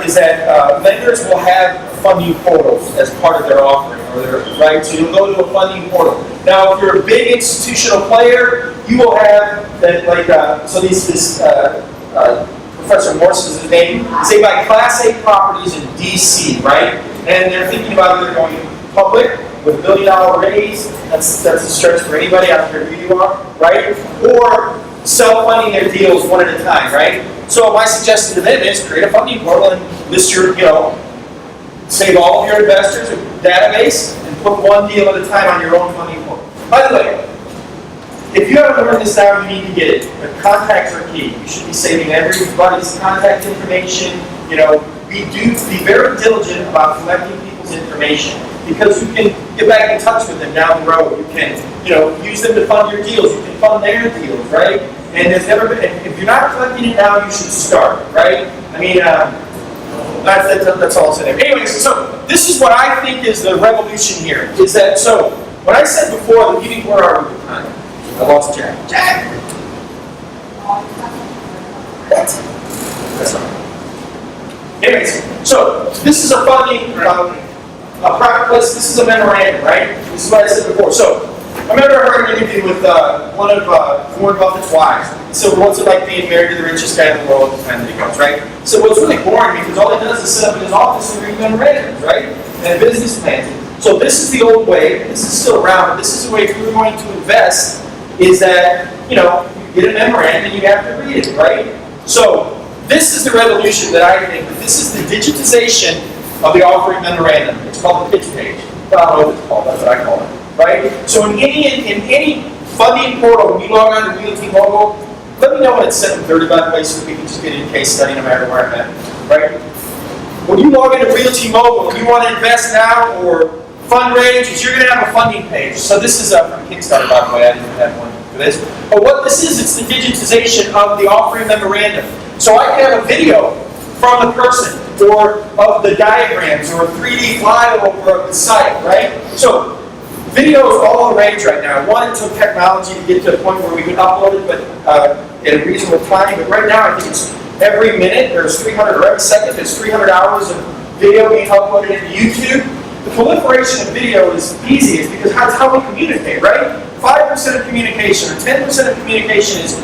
is that lenders will have funding portals as part of their offering, or their, right? So you'll go to a funding portal. Now, if you're a big institutional player, you will have that, like, Professor Morse is his name, they buy Class A properties in DC, right? And they're thinking about either going public with $1 billion raise, that's a stretch for anybody, I don't care who you are, right? Or self-funding their deals one at a time, right? So my suggestion to them is create a funding portal and list your, save all of your investors in a database and put one deal at a time on your own funding portal. By the way, if you haven't learned this now, you need to get it. The contacts are key. You should be saving everybody's contact information. Be very diligent about collecting people's information because you can get back in touch with them down the road. You can, use them to fund your deals. You can fund their deals, right? And there's never been, if you're not collecting it now, you should start, right? That's all I'm saying. Anyways, so this is what I think is the revolution here. Is that, so, when I said before, the meeting, where are we at the time? I lost Jack. Jack! What? That's all right. Anyways, so this is a funding, a private place, this is a memorandum, right? This is what I said before. So, I remember I heard an interview with one of Warren Buffett's wives. So, what's it like being married to the richest guy in the world at the time that he goes, right? So, well, it's really boring because all he does is sit up in his office and read memorandums, right? And business plans. So, this is the old way. This is still around, but this is the way if you're going to invest, is that, you get a memorandum and you have to read it, right? So, this is the revolution that I think, this is the digitization of the offering memorandum. It's called the pitch page. I don't know what it's called, that's what I call it. Right? So in any funding portal, when you log on to Realty Mobile, let me know when it's 7:30, by the way, so we can just get in a case study no matter where I'm at. Right? When you log into Realty Mobile and you want to invest now or fundraise, you're going to have a funding page. So this is from Kickstarter, by the way, I didn't have one for this. But what this is, it's the digitization of the offering memorandum. So I can have a video from the person, or of the diagrams, or a 3D flyover of the site, right? So video is all the rage right now. One, it took technology to get to a point where we could upload it, but in a reasonable time. But right now, I think it's every minute, there's 300, or every second, there's 300 hours of video being uploaded into YouTube. The proliferation of video is easy. It's because that's how we communicate, right? 5% of communication, or 10% of communication is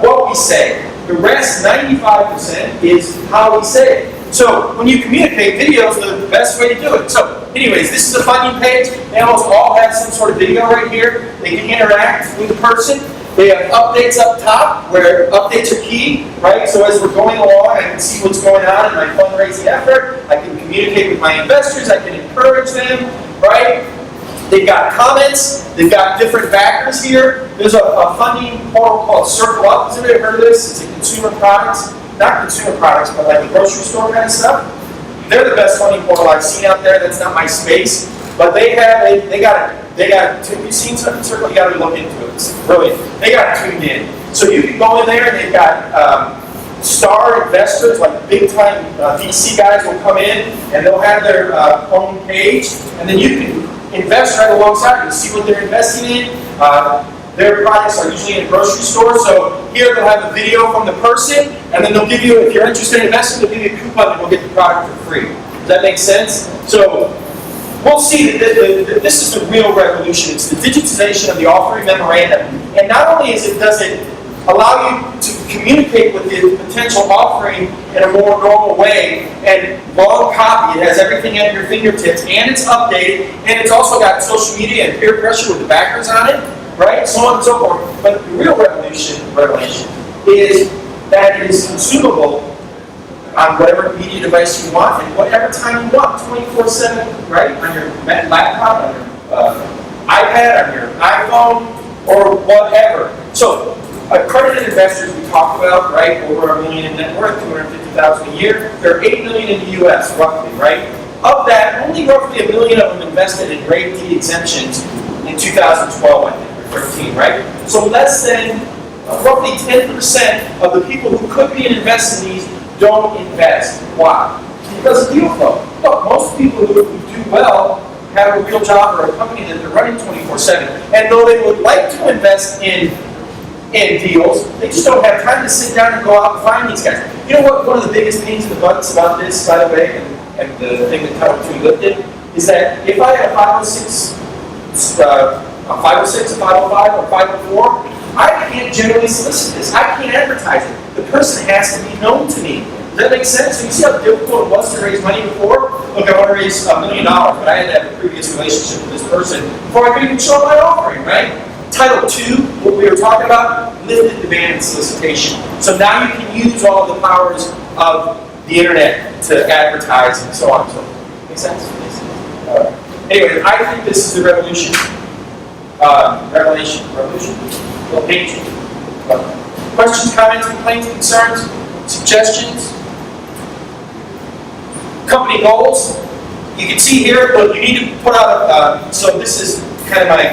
what we say. The rest, 95%, is how we say it. So when you communicate, video is the best way to do it. So anyways, this is a funding page. They almost all have some sort of video right here. They can interact with the person. They have updates up top, where updates are key, right? So as we're going along, I can see what's going on in my fundraising effort. I can communicate with my investors. I can encourage them, right? They've got comments. They've got different backers here. There's a funding portal called Circle Up. Has anybody heard of this? It's a consumer products. Not consumer products, but like a grocery store kind of stuff. They're the best funding portal I've seen out there. That's not my space, but they got it. Have you seen something Circle? You got to look into it. It's brilliant. They got it tuned in, so you can go in there and they've got star investors, like big time VC guys will come in and they'll have their own page, and then you can invest right alongside. You see what they're investing in. Their products are usually in a grocery store, so here they'll have a video from the person, and then they'll give you, if you're interested in investing, they'll give you a coupon and you'll get the product for free. Does that make sense? So we'll see that this is the real revolution. It's the digitization of the offering memorandum. And not only does it allow you to communicate with the potential offering in a more normal way, and long copy, it has everything at your fingertips, and it's updated, and it's also got social media and peer pressure with the backers on it, right? So on and so forth. But the real revelation is that it is consumable on whatever media device you want and whatever time you want, 24/7, right? On your laptop, on your iPad, on your iPhone, or whatever. So accredited investors we talked about, right? Over $1 million in net worth, $250,000 a year. There are 8 million in the U.S. roughly, right? Of that, only roughly 1 million of them invested in Rate D exemptions in 2012, I think. 13, right? So less than roughly 10% of the people who could be investing in these don't invest. Why? Because of deal flow. Look, most people who do well have a real job or a company that they're running 24/7. And though they would like to invest in and deals. They just don't have time to sit down and go out and find these guys. You know what? One of the biggest pains in the butts about this, by the way, and the thing that Title II lifted, is that if I had a 506, a 505, or 504, I can't generally solicit this. I can't advertise it. The person has to be known to me. Does that make sense? So you see how difficult it was to raise money before? Look, I want to raise $1 million, but I had to have a previous relationship with this person before I could even show my offering, right? Title II, what we were talking about, lifted demand and solicitation. So now you can use all the powers of the internet to advertise and so on and so forth. Make sense? All right. Anyway, I think this is the revolution. Revolution? Well, nature. Questions, comments, complaints, concerns, suggestions? Company goals. You can see here, but you need to put out, so this is kind of my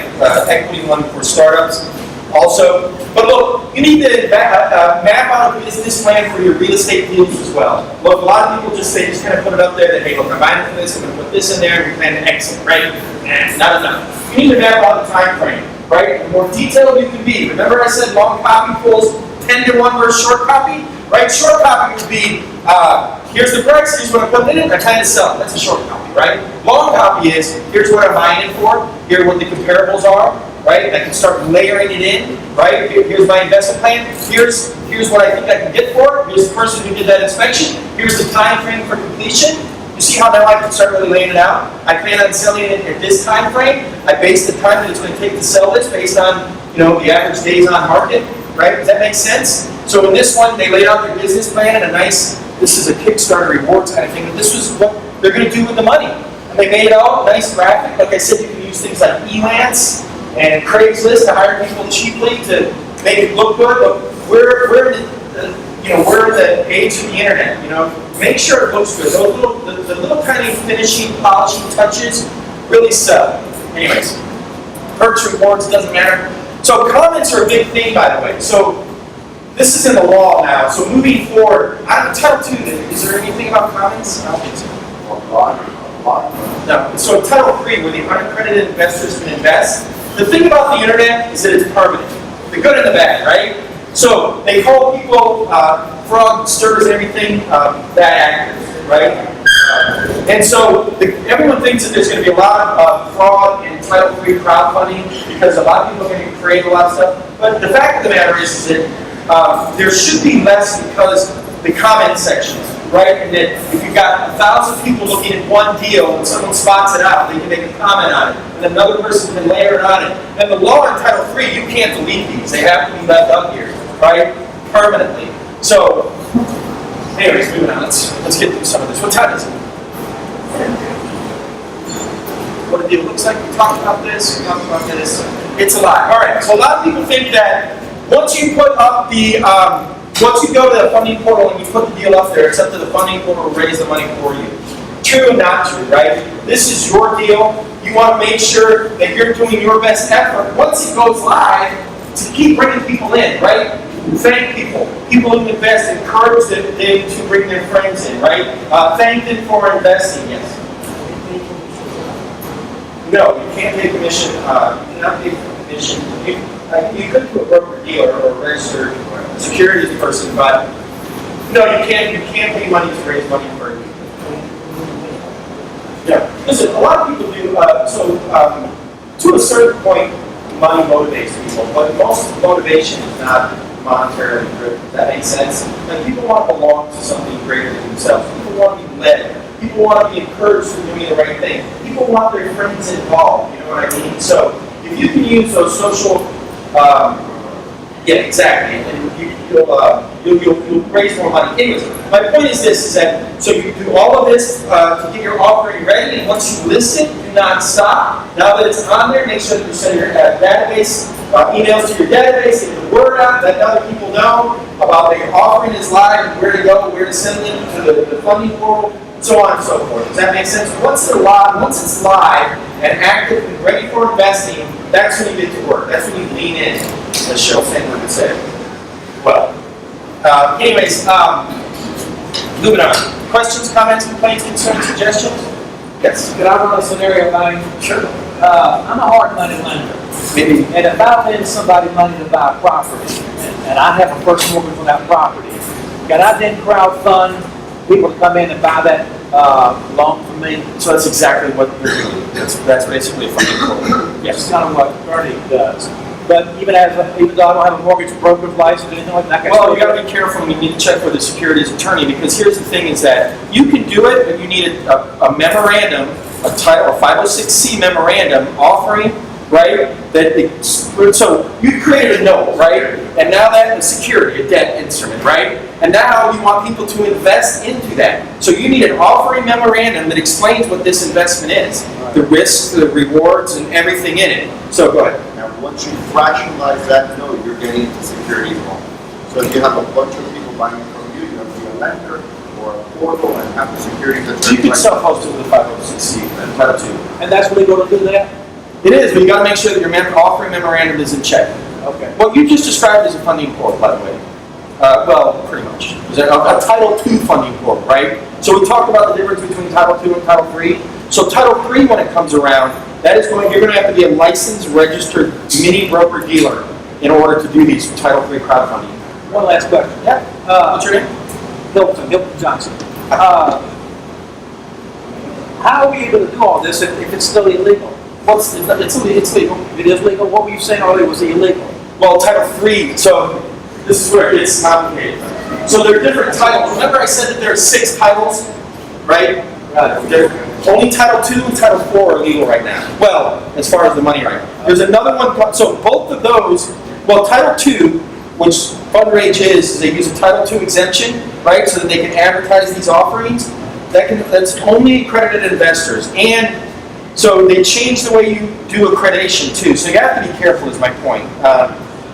equity one for startups also. But look, you need to map out a business plan for your real estate deals as well. Look, a lot of people just kind of put it up there that, hey, look, I'm buying for this, I'm going to put this in there, and we plan to exit, right? Not enough. You need to map out the time frame, right? The more detailed you can be. Remember I said long copy pulls 10 to 1 versus short copy? Right? Short copy would be, here's the price, here's what I'm putting in it, I kind of sell it. That's a short copy, right? Long copy is, here's what I'm buying it for, here are what the comparables are, right? I can start layering it in, right? Here's my investment plan, here's what I think I can get for it, here's the person who did that inspection, here's the time frame for completion. You see how now I can start really laying it out? I plan on selling it at this time frame. I base the time that it's going to take to sell this based on, the average days on market, right? Does that make sense? So in this one, they laid out their business plan and this is a Kickstarter rewards kind of thing, but this was what they're going to do with the money. And they made it all nice graphic. Like I said, you can use things like Elance and Craigslist to hire people cheaply to make it look good, but we're in the age of the internet, Make sure it looks good. Those the little tiny finishing, polishing touches really sell. Anyways, perks, rewards, doesn't matter. So comments are a big thing, by the way. So this is in the law now. So moving forward, Title II, is there anything about comments? I don't think so. No. So Title III, where the unaccredited investors can invest. The thing about the internet is that it's permanent. The good and the bad, right? So they call people fraudsters and everything bad actors, right? And so everyone thinks that there's going to be a lot of fraud in Title III crowdfunding because a lot of people are going to create a lot of stuff. But the fact of the matter is that there should be less because the comment sections, right? And that if you've got 1,000 people looking at one deal and someone spots it out, they can make a comment on it, and another person can layer it on it. And the law in Title III, you can't delete these. They have to be left up here, right? Permanently. So, anyways, moving on. Let's get through some of this. What time is it? What a deal looks like. We talked about this. It's a lot. All right. So a lot of people think that once you put up once you go to the funding portal and you put the deal up there, it's up to the funding portal to raise the money for you. True and not true, right? This is your deal. You want to make sure that you're doing your best effort once it goes live to keep bringing people in, right? Thank people. People who invest, encourage them to bring their friends in, right? Thank them for investing, yes. No, you can't pay commission. You cannot pay for commission. You could do a broker dealer or a registered securities person, but no, you can't pay money to raise money for you. Yeah. Listen, a lot of people do. To a certain point, money motivates people, but most motivation is not monetarily driven. Does that make sense? Like, people want to belong to something greater than themselves. People want to be led. People want to be encouraged for doing the right thing. People want their friends involved. You know what I mean? So if you can use those social, yeah, exactly, and you'll raise more money. Anyways, my point is this: is that so you do all of this to get your offering ready, and once you list it, do not stop. Now that it's on there, make sure that you send your database emails to your database, get the word out, let other people know about that your offering is live, and where to go, where to send them to the funding portal, so on and so forth. Does that make sense? Once it's live and active and ready for investing, that's when you get to work. That's when you lean in, as Cheryl Sandler would say. Well, anyways, moving on. Questions, comments, complaints, concerns, suggestions? Yes. Could I run a scenario by you? Sure. I'm a hard money lender. Maybe. And if I lend somebody money to buy a property, and I have a first mortgage on that property, can I then crowdfund people to come in and buy that loan from me? So that's exactly what you're doing. That's basically a funding pool. Yes, kind of what Guardian does. But even though I don't have a mortgage broker's license or anything like that, I can Well, still you gotta be careful, and you need to check with the securities attorney, because here's the thing is that you can do it, but you need a memorandum, a 506C memorandum offering, right? So you created a note, right? And now that is security, a debt instrument, right? And now you want people to invest into that. So you need an offering memorandum that explains what this investment is, the risks, the rewards, and everything in it. So go ahead. Now, once you fractionalize that note, you're getting into security loan. So if you have a bunch of people buying it from you, you have to be a lender or a portal and have the securities You attorney. can self-host it with a 506C and Title II. And that's when they go to do that? It is, but you gotta make sure that your offering memorandum is in check. Okay. What you just described is a funding pool, by the way. Well, pretty much. Is a Title II funding pool, right? So we talked about the difference between Title II and Title III. So Title III, when it comes around, you're gonna have to be a licensed, registered mini broker dealer in order to do these Title III crowdfunding. One last question. Yeah. What's your name? Hilton Johnson. How are we able to do all this if it's still illegal? Well, it's legal. It is legal? What were you saying earlier was illegal? Well, Title III, so this is where it gets complicated. So there are different titles. Remember I said that there are 6 titles, right? Only Title II and Title IV are legal right now. Well, as far as the money right now. There's another one, so both of those, well, Title II, which Fundrage is they use a Title II exemption, right, so that they can advertise these offerings. That's only accredited investors. And so they changed the way you do accreditation too. So you have to be careful is my point.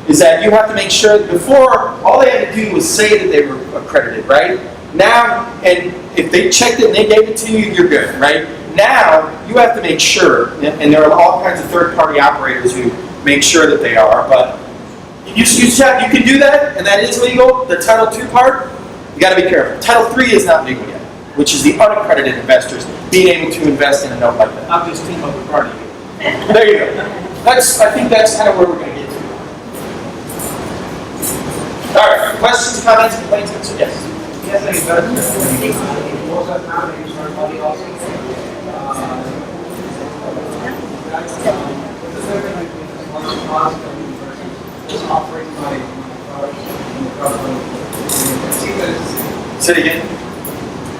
Is that you have to make sure that before, all they had to do was say that they were accredited, right? Now, and if they checked it and they gave it to you, you're good, right? Now, you have to make sure, and there are all kinds of third-party operators who make sure that they are, but you can do that, and that is legal. The Title II part, you gotta be careful. Title III is not legal yet, which is the unaccredited investors being able to invest in a note like that. I'm just teaming up with Guardian. There you go. I think that's kind of where we're gonna get to. All right, questions, comments, complaints? Yes. Yes, I got it. Most of the time, they use our money also. The second idea is one of the cost of the person just offering my product in the crowdfunding. See that it's Say it again.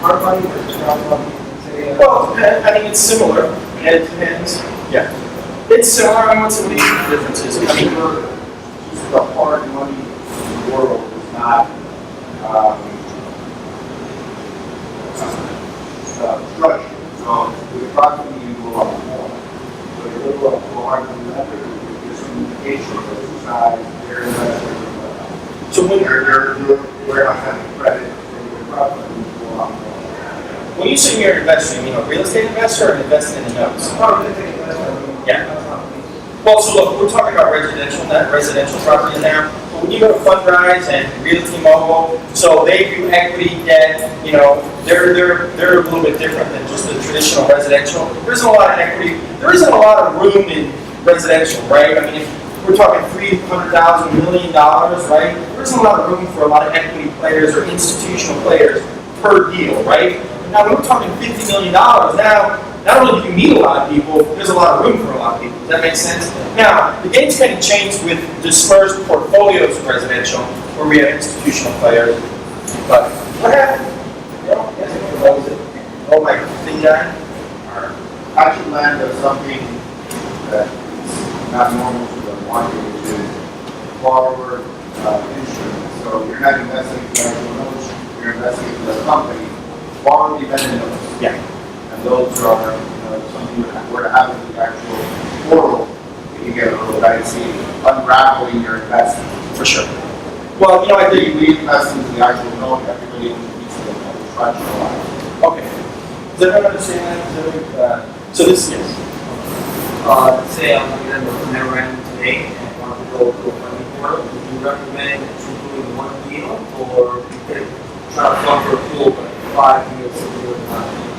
our money versus crowdfunding. Well, I mean, it's similar. It depends. Yeah. It's similar. I mean, what's some of the differences? I mean, Just the hard money in the world is not structured. So with the crowdfunding, you do a lot more. So you're a little hard money lender, there's communication, there's size, their investors. so We're not having credit for the crowdfunding, you do a lot more. when you say you're an investor, you mean a real estate investor or an investor in the notes? Yeah. Well, so look, we're talking about residential, not residential property now. But when you go to Fundrise and Realty Mobile, so they do equity, debt, you know, they're a little bit different than just the traditional residential. There isn't a lot of equity. There isn't a lot of room in residential, right? I mean, if we're talking $300,000, $1 million, right? There isn't a lot of room for a lot of equity players or institutional players per deal, right? Now, when we're talking $50 million, now, not only do you need a lot of people, there's a lot of room for a lot of people. Does that make sense? Now, the game's kind of changed with dispersed portfolios of residential, where we have institutional players. But what happened? You know, what was it? Oh, my thing guy? Action land does something that is not normal to the market, which is borrower insurance. So you're not investing in actual notes, you're investing in the company, borrower dependent notes. Yeah. And those are, something that were to happen in the actual portal, you get a little dicey, unraveling your investment. For sure. Well, you know, I think We invest into the actual note, everybody needs to fractionalize. okay. Does everyone understand that? So this, yes. Say I'm looking at the memorandum today and want to go to a funding portal, would you recommend doing one deal or you could try to fund for a pool, but 5 deals to do it?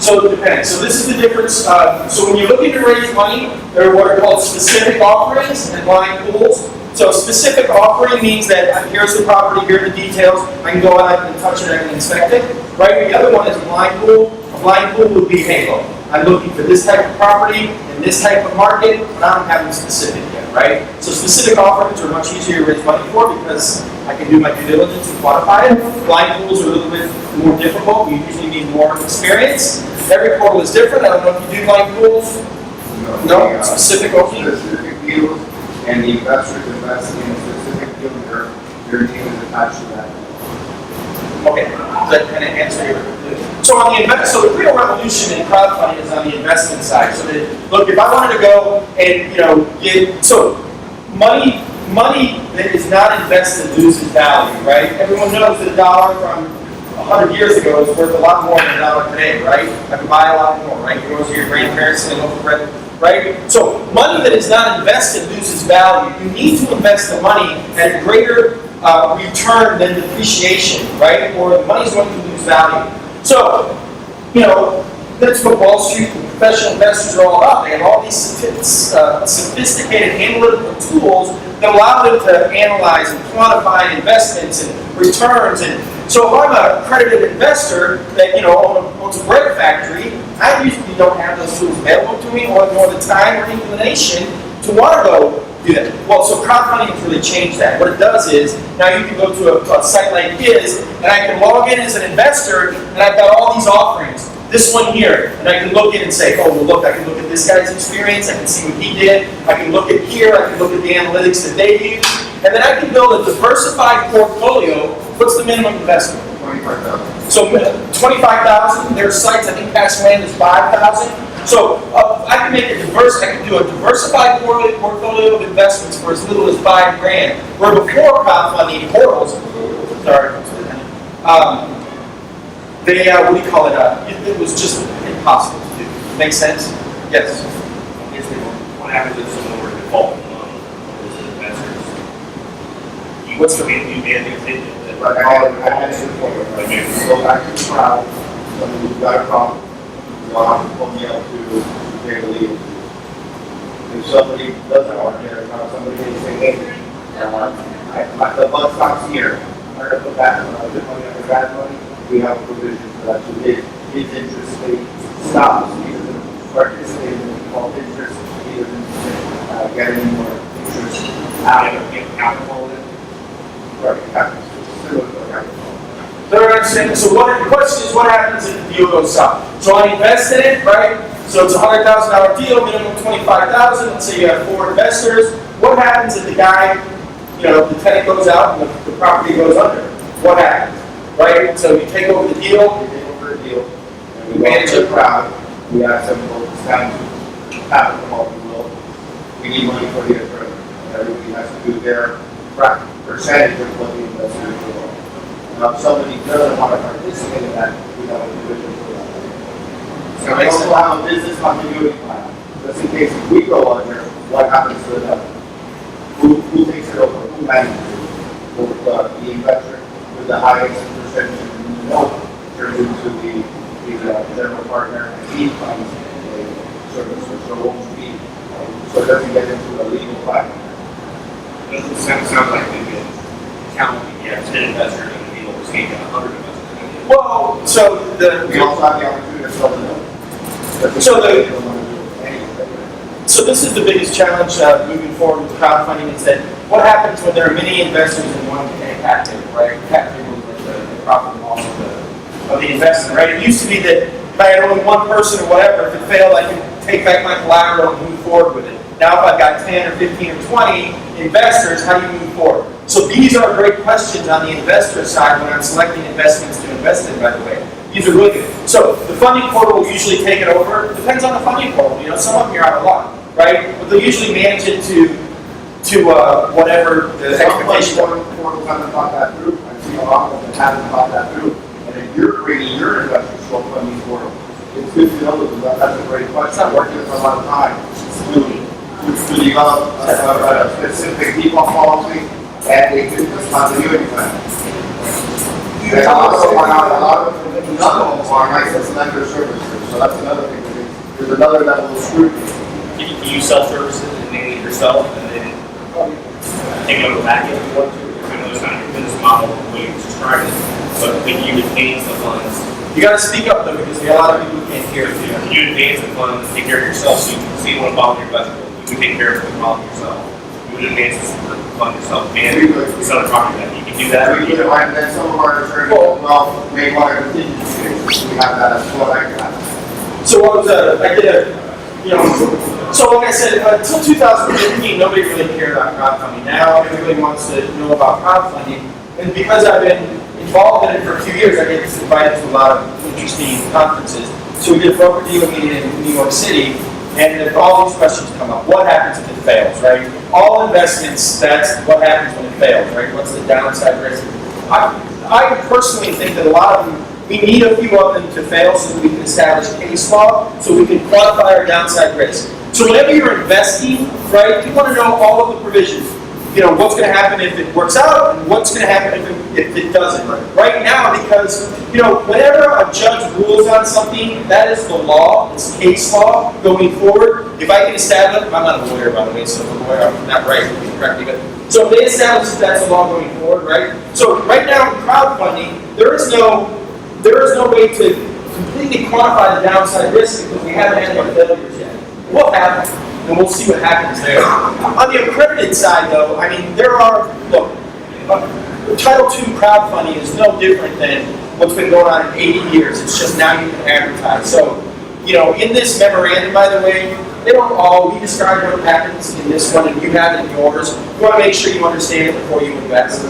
So So it depends. So this is the difference. So when you're looking to raise money, there are what are called specific offerings and blind pools. So specific offering means that here's the property, here are the details. I can go out, I can touch it, I can inspect it. Right? The other one is a blind pool. A blind pool would be, hey, look, I'm looking for this type of property in this type of market, but I don't have any specific yet, right? So specific offerings are much easier to raise money for because I can do my due diligence and quantify it. Blind pools are a little bit more difficult. You usually need more experience. Every portal is different. I don't know if you do blind pools. No, specific opening. Specific deals, and the investors invest in a specific deal, their name is attached to that. Okay, does that kind of answer your? So on the so the real revolution in crowdfunding is on the investment side. So that, look, if I wanted to go and get money that is not invested loses value, right? Everyone knows that a dollar from 100 years ago is worth a lot more than a dollar today, right? I can buy a lot more, right? You go to your grandparents and they look for bread, right? So money that is not invested loses value. You need to invest the money at a greater return than depreciation, right? Or the money's going to lose value. So, that's what Wall Street and professional investors are all about. They have all these sophisticated analytical tools that allow them to analyze and quantify investments and returns. And so if I'm an accredited investor that owns a bread factory, I usually don't have those tools available to me or the time or inclination to want to go do that. Well, so crowdfunding has really changed that. What it does is, now you can go to a site like his, and I can log in as an investor, and I've got all these offerings. This one here, and I can look in and say, oh, well, look, I can look at this guy's experience, I can see what he did, I can look at here, I can look at the analytics that they use, and then I can build a diversified portfolio. What's the minimum investment? 25,000. So 25,000, there's sites, I think Passland is 5,000. So I can do a diversified portfolio of investments for as little as $5,000. Where before crowdfunding portals, they what do you call it? It was just impossible to do. Make sense? Yes. What happens if someone were to default on loan as investors? What's the you managing statement? But I had to go back to the crowd, somebody who's got a problem, you'll have to pull me up to pay the legal fees. If somebody doesn't want to pay, somebody may say, hey, the buck stops here. I'm going to put that good money under bad money. We have a provision for that. So his interest rate stops. He doesn't participate in the default interest. He doesn't get any more interest out of the capital. Right, capital. Third understanding. So the question is, what happens if the deal goes south? So I invest in it, right? So it's a $100,000 deal, minimum $25,000. Let's say you have 4 investors. What happens if the guy, the tenant goes out and the property goes under? What happens, right? So you take over the deal. And we manage the crowd. We ask them to stand capital, if you will. We need money for the attorney. Everybody has to do their percentage of what the investors do. Now, if somebody doesn't want to participate in that, we have a provision for that. So we also have a business continuity plan. Just in case if we go under, what happens to the who takes it over? Who manages it? Will the investor with the highest percentage turns into the general partner, and he finds a service, so it won't be, so it doesn't get into a legal fight. It doesn't sound like maybe a account would be 10 investors and the deal was taken 100 investors. Well, so We also have the opportunity to sell the note. So this is the biggest challenge moving forward with crowdfunding is that what happens when there are many investors in one cap table, right? Cap table is the profit and loss of the investment, right? It used to be that if I had only one person or whatever, if it failed, I could take back my collateral and move forward with it. Now, if I've got 10 or 15 or 20 investors, how do you move forward? So these are great questions on the investor side when I'm selecting investments to invest in, by the way. These are really good. So the funding portal will usually take it over. It depends on the funding portal. Some of them you're out of luck, right? But they'll usually manage it to whatever the expectations are. Portals haven't thought that through. I've seen a lot of them that haven't thought that through. And if you're creating your investors to a funding portal, it's good to know that that's a great question. It's not working for a lot of time. To develop a specific default policy and a business continuity plan. And also, a lot of them are licensed lender services. So that's another thing. There's another level of scrutiny. Can you self-service it and manage it yourself and then take it on the back end if you want to? I know it's not your business model the way you described it, but when you advance the funds, You gotta speak up though, because a lot of people can't hear. can you advance the funds, take care of yourself, so you can see one volunteer budget, you can take care of the problem yourself. You would advance the fund yourself and sell the property back. You can do that. We could, and then some of our attorneys, well, may want to continue. We have that as well, like that. So what was I did so like I said, until 2015, nobody really cared about crowdfunding. Now everybody wants to know about crowdfunding. And because I've been involved in it for a few years, I get invited to a lot of interesting conferences. So we did a broker deal meeting in New York City, and then all these questions come up. What happens if it fails, right? All investments, that's what happens when it fails, right? What's the downside risk? I personally think that a lot of them, we need a few of them to fail so that we can establish case law, so we can quantify our downside risk. So whenever you're investing, right, you want to know all of the provisions. You know, what's going to happen if it works out, and what's going to happen if it doesn't. Right now, because, whenever a judge rules on something, that is the law, it's case law going forward. If I can establish, I'm not a lawyer, by the way, so I'm a lawyer, I'm not right, correct me, but, so if they establish that that's the law going forward, right? So right now in crowdfunding, there is no way to completely quantify the downside risk because we haven't had any failures yet. We'll have them, and we'll see what happens there. On the accredited side, though, I mean, Title II crowdfunding is no different than what's been going on in 80 years. It's just now you can advertise. So, in this memorandum, by the way, we describe what happens in this one, and you have it in yours. You want to make sure you understand it before you invest.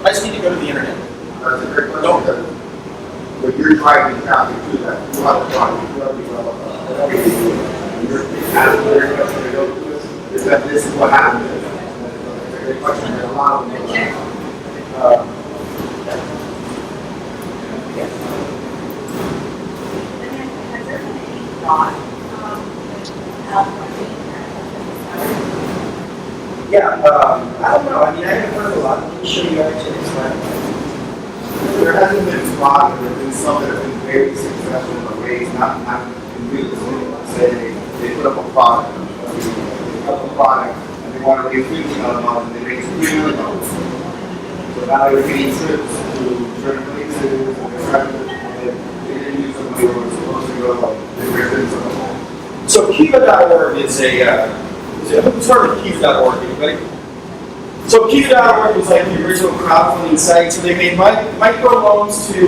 I just need to go to the internet. That's a great question. But you're driving the county to that. You have a problem. You have a problem. You're asking their question to go through this. Is that this is what happened? It's a great question. There's a lot of them. Has there been any thought I don't know. I mean, I haven't heard a lot. Let me show you actually this one. There hasn't been fraud, but there's been some that have been very successful in the ways not in real estate. Say they put up a product, and they want to raise $3 million, and they raise $3 million. So now they're getting trips to certain places, and they're trying to, they didn't use some money where it's supposed to go. They raised it some. So Kiva.org is who's heard of Kiva.org, anybody? So Kiva.org was like the original crowdfunding site. So they made microloans to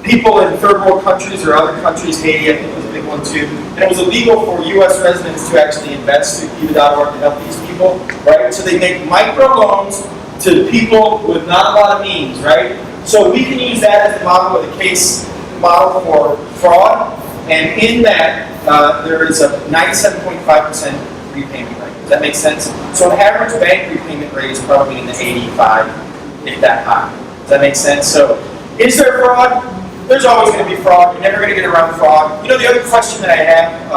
people in third world countries or other countries. Haiti, I think, was a big one too. And it was illegal for U.S. residents to actually invest through Kiva.org to help these people, right? So they make microloans to people with not a lot of means, right? So we can use that as a model, with a case model for fraud. And in that, there is a 97.5% repayment rate. Does that make sense? So an average bank repayment rate is probably in the 85, if that high. Does that make sense? So is there fraud? There's always going to be fraud. You're never going to get around fraud. The other question that I have,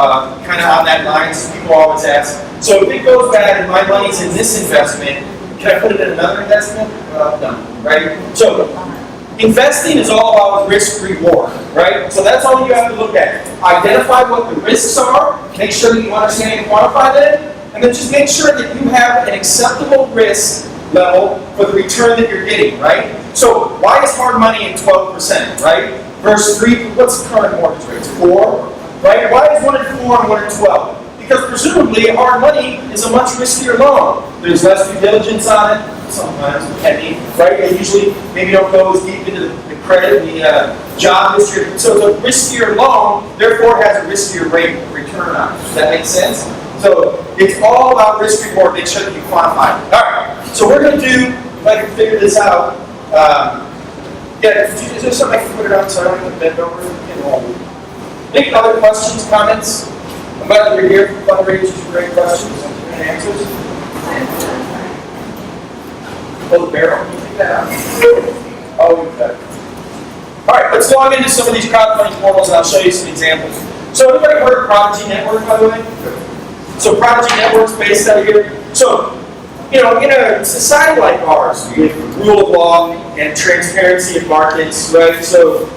kind of on that line, is people always ask, so if it goes bad and my money's in this investment, can I put it in another investment? No, right? So investing is all about risk reward, right? So that's all you have to look at. Identify what the risks are, make sure that you understand and quantify them, and then just make sure that you have an acceptable risk level for the return that you're getting, right? So why is hard money at 12%, right? Versus 3, what's the current mortgage rate? 4, right? Why is 1 at 4 and 1 at 12? Because presumably hard money is a much riskier loan. There's less due diligence on it, sometimes, right? They usually maybe don't go as deep into the credit, the job history. So it's a riskier loan, therefore it has a riskier rate of return on it. Does that make sense? So it's all about risk reward. Make sure that you quantify it. All right. So we're going to do, if I can figure this out. Is there something I can put it on so I don't have to bend over? Any other questions, comments? I'm glad you're here for fundraisers for great questions and answers. Oh, the barrel. Can you take that out? Oh, okay. All right, let's log into some of these crowdfunding portals and I'll show you some examples. So everybody heard of Prodigy Network, by the way? So Prodigy Network's based out of here. So, in a society like ours, we have rule of law and transparency of markets, right? So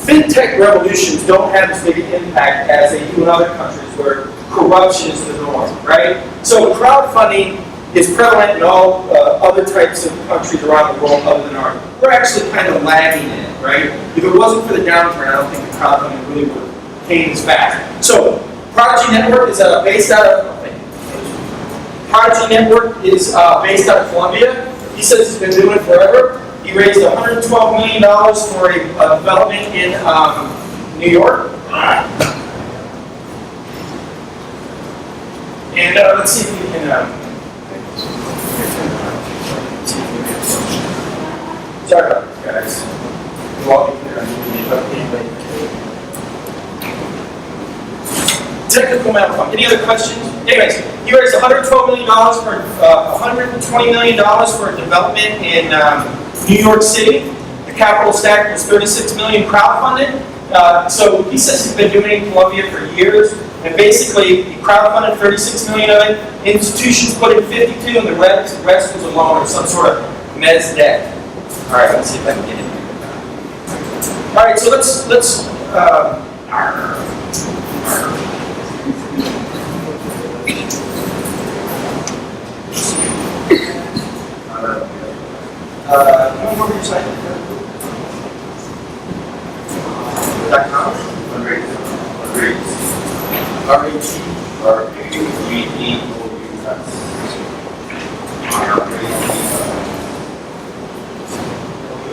fintech revolutions don't have as big an impact as they do in other countries where corruption is the norm, right? So crowdfunding is prevalent in all other types of countries around the world other than ours. We're actually kind of lagging in it, right? If it wasn't for the downturn, I don't think the crowdfunding really would have came as fast. So Prodigy Network is based out of based out of Colombia. He says he's been doing it forever. He raised $112 million for a development in New York. And let's see if we can. Sorry about this, guys. Walking here. Technical malfunction. Any other questions? Anyways, he raised $112 million for $120 million for a development in New York City. The capital stack was $36 million crowdfunded. So he says he's been doing it in Colombia for years. And basically, he crowdfunded $36 million of it. Institutions put in $52, and the rest was a loan or some sort of mezz debt. All right, let's see if I can get it. All right, so let's. One more site. .com.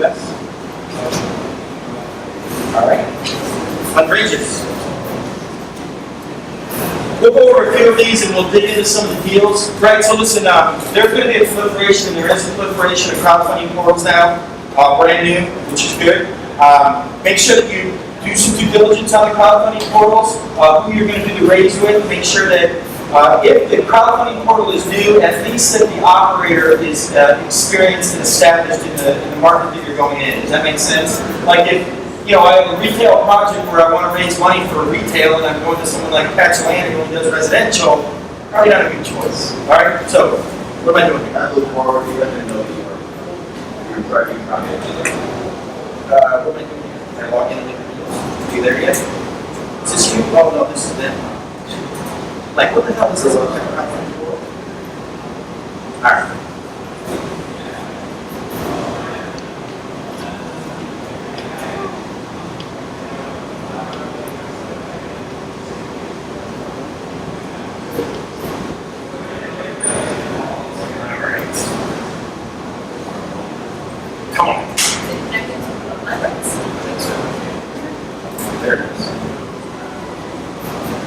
US. All right. Fundraisers. We'll go over a few of these and we'll dig into some of the deals. Right, so listen, there's going to be a proliferation, and there is a proliferation of crowdfunding portals now, brand new, which is good. Make sure that you do some due diligence on the crowdfunding portals, who you're going to do the raise with. Make sure that if the crowdfunding portal is new, at least that the operator is experienced and established in the market that you're going in. Does that make sense? Like if I have a retail project where I want to raise money for retail and I'm going to someone like Patch Land who does residential, probably not a good choice. All right, so what am I doing here? I look forward to letting know you're driving around. What am I doing here? Can I log in and look at the deals? Are you there yet? Is this you? Oh no, this is them. Like, what the hell is this? All right. Come on. There it is.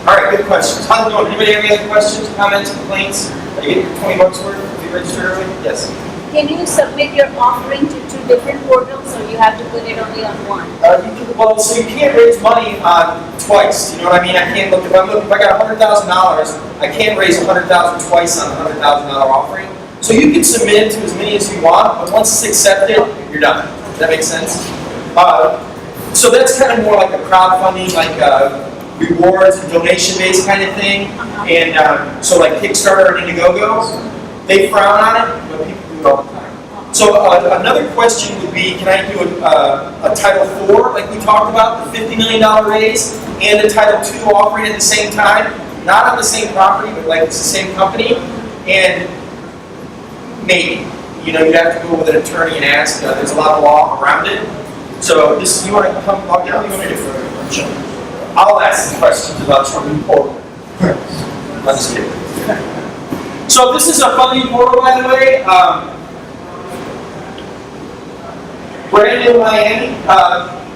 All right, good questions. How's it going? Anybody have any other questions, comments, complaints? Are you getting your 20 bucks worth? Have you registered early? Yes. Can you submit your offering to 2 different portals, or you have to put it only on one? So you can't raise money twice. You know what I mean? I can't look. If I got $100,000, I can't raise $100,000 twice on a $100,000 offering. So you can submit to as many as you want, but once it's accepted, you're done. Does that make sense? So that's kind of more like a crowdfunding, like rewards and donation-based kind of thing. And so like Kickstarter and Indiegogo, they frown on it, but people do it all the time. So another question would be, can I do a Title IV, like we talked about, the $50 million raise, and a Title II offering at the same time? Not on the same property, but like it's the same company. And maybe. You'd have to go with an attorney and ask. There's a lot of law around it. So you want to come log down? You want me to? I'll ask some questions about your portal. Let's get it. So this is a funding portal, by the way. Brand new Miami.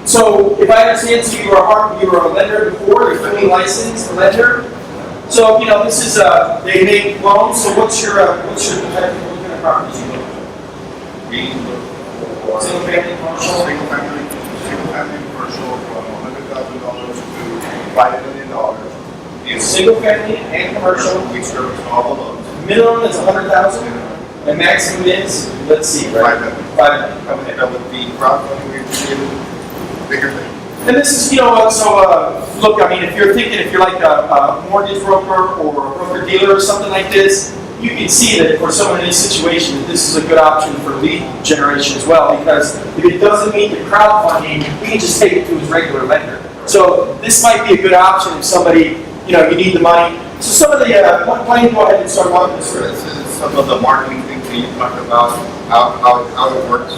So if I understand, so you were a lender before, you're fully licensed lender. So this is they make loans. So what's your type of properties you look for? We look for Single family commercial. single family commercial from $100,000 to $5 million. It's single family and commercial. We service all the loans. Minimum is $100,000, and maximum is, let's see, right? $5 million. Okay. And with the crowdfunding, we do bigger things. And this is, look, I mean, if you're like a mortgage broker or a broker dealer or something like this, you can see that for someone in this situation, that this is a good option for lead generation as well, because if it doesn't meet the crowdfunding, we can just take it to his regular lender. So this might be a good option if somebody, you need the money. So some of the, Blaine, go ahead and start walking this through. This is some of the marketing things that you talked about, how it works.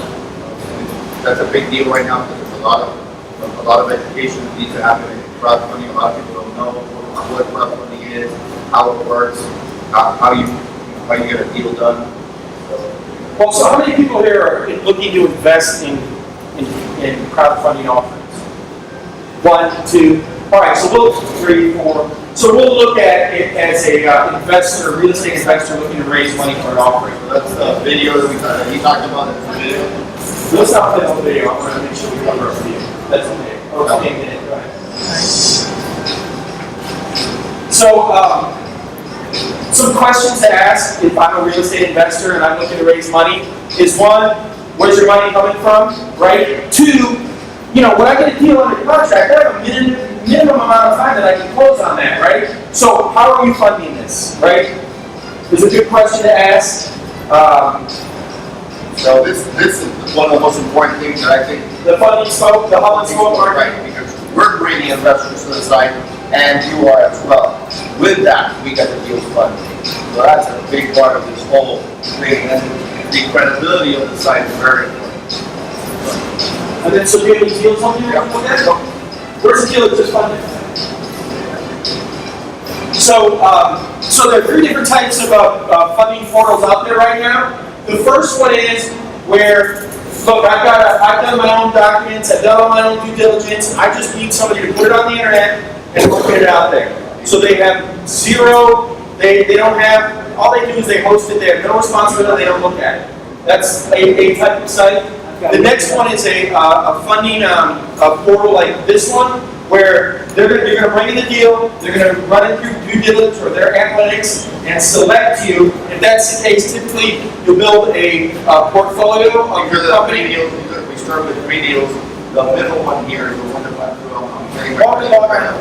That's a big deal right now, because there's a lot of education that needs to happen in crowdfunding. A lot of people don't know what crowdfunding is, how it works, how you get a deal done. Well, so how many people here are looking to invest in crowdfunding offerings? 1, 2, all right, so we'll, 3, 4. So we'll look at it as a investor, a real estate investor looking to raise money for an offering. So that's the video that he talked about in the video. Let's not play on the video, I'm gonna make sure we cover our video. That's okay. Okay, go ahead. So, some questions to ask if I'm a real estate investor and I'm looking to raise money is 1, where's your money coming from, right? 2, when I get a deal under contract, I have a minimum amount of time that I can close on that, right? So how are you funding this, right? It's a good question to ask. So this is one of the most important things that I think. The funding scope, the hub and spoke market. Right, because we're bringing investors to the site, and you are as well. With that, we get the deals funded. So that's a big part of this whole thing, and the credibility of the site is very important. And then, so do you have any deals on here? Where's the deal that just funded? So, so there are 3 different types of funding portals out there right now. The first one is where, look, I've done my own documents, I've done all my own due diligence, I just need somebody to put it on the internet and we'll get it out there. So they have zero, they don't have, all they do is they host it, they have no responsibility, they don't look at it. That's a type of site. The next one is a funding a portal like this one, where you're going to bring in the deal, they're going to run it through due diligence or their analytics and select you. If that's the case, typically you'll build a portfolio of your company. We start with 3 deals. The middle one here is the one that I'm getting right now.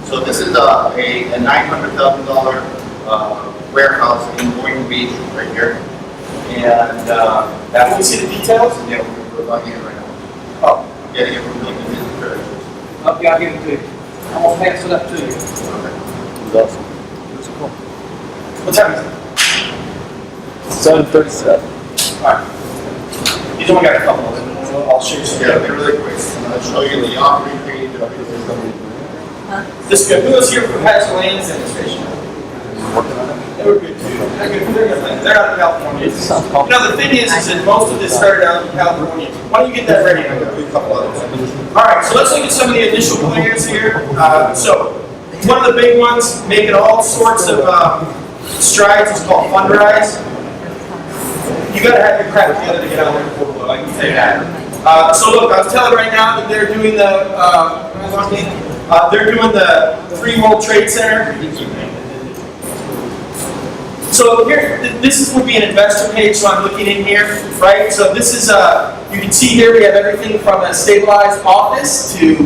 So this is a $900,000 warehouse in Boynton Beach right here. And Can we see the details? yeah, we're logging in right now. Oh, Getting it from Milton Business Treasures. Okay, I'll give it to you. I'm gonna pass it up to you. what time is it? 7:37. All right. He's only got a couple of them. So I'll show you some. Yeah, they're really quick. I'll show you the offering page. This guy, who was here from Patch Lanes Demonstration? They were good too. They're out of California. Now the thing is that most of this started out in California. Why don't you get that ready? I'm going to do a couple others. All right, so let's look at some of the initial players here. So one of the big ones making all sorts of strides is called Fundrise. You got to have your crap together to get out there and pull. I can tell you that. So look, I was telling right now that they're doing the Free World Trade Center. So here, this would be an investor page, so I'm looking in here, right? So this is, you can see here we have everything from a stabilized office to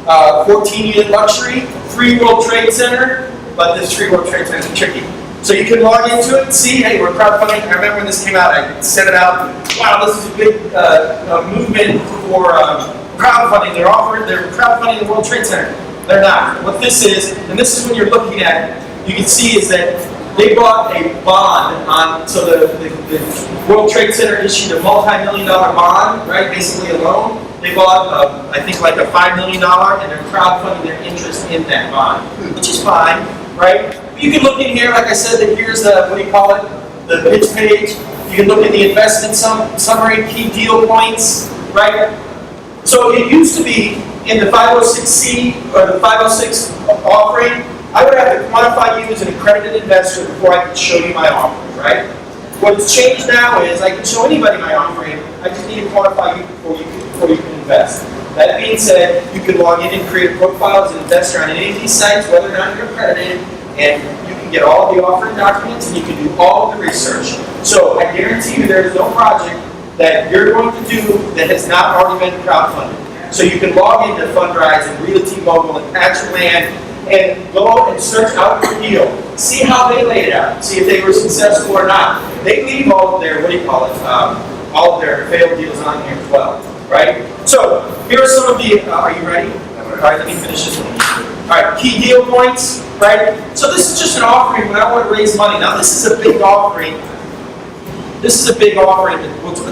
14-unit luxury, Free World Trade Center, but this Free World Trade Center is tricky. So you can log into it and see, hey, we're crowdfunding. I remember when this came out, I sent it out. Wow, this is a big movement for crowdfunding. They're crowdfunding the World Trade Center. They're not. What this is, and this is when you're looking at it, you can see is that they bought a bond on, so the World Trade Center issued a multi-million-dollar bond, right, basically a loan. They bought, I think, like a $5 million, and they're crowdfunding their interest in that bond, which is fine, right? You can look in here, like I said, that here's the, what do you call it, the pitch page. You can look at the investment summary, key deal points, right? So it used to be in the 506C or the 506 offering, I would have to quantify you as an accredited investor before I could show you my offering, right? What's changed now is I can show anybody my offering, I just need to quantify you before you can invest. That being said, you can log in and create a profile as an investor on any of these sites, whether or not you're accredited, and you can get all the offering documents and you can do all of the research. So I guarantee you there is no project that you're going to do that has not already been crowdfunded. So you can log into Fundrise and Realty Mogul and Patch Land and go and search out your deal. See how they laid it out. See if they were successful or not. They leave all of their, all of their failed deals on here as well, right? So here are some of the, are you ready? All right, let me finish this one. All right, key deal points, right? So this is just an offering when I want to raise money. Now this is a big offering. This is a big offering.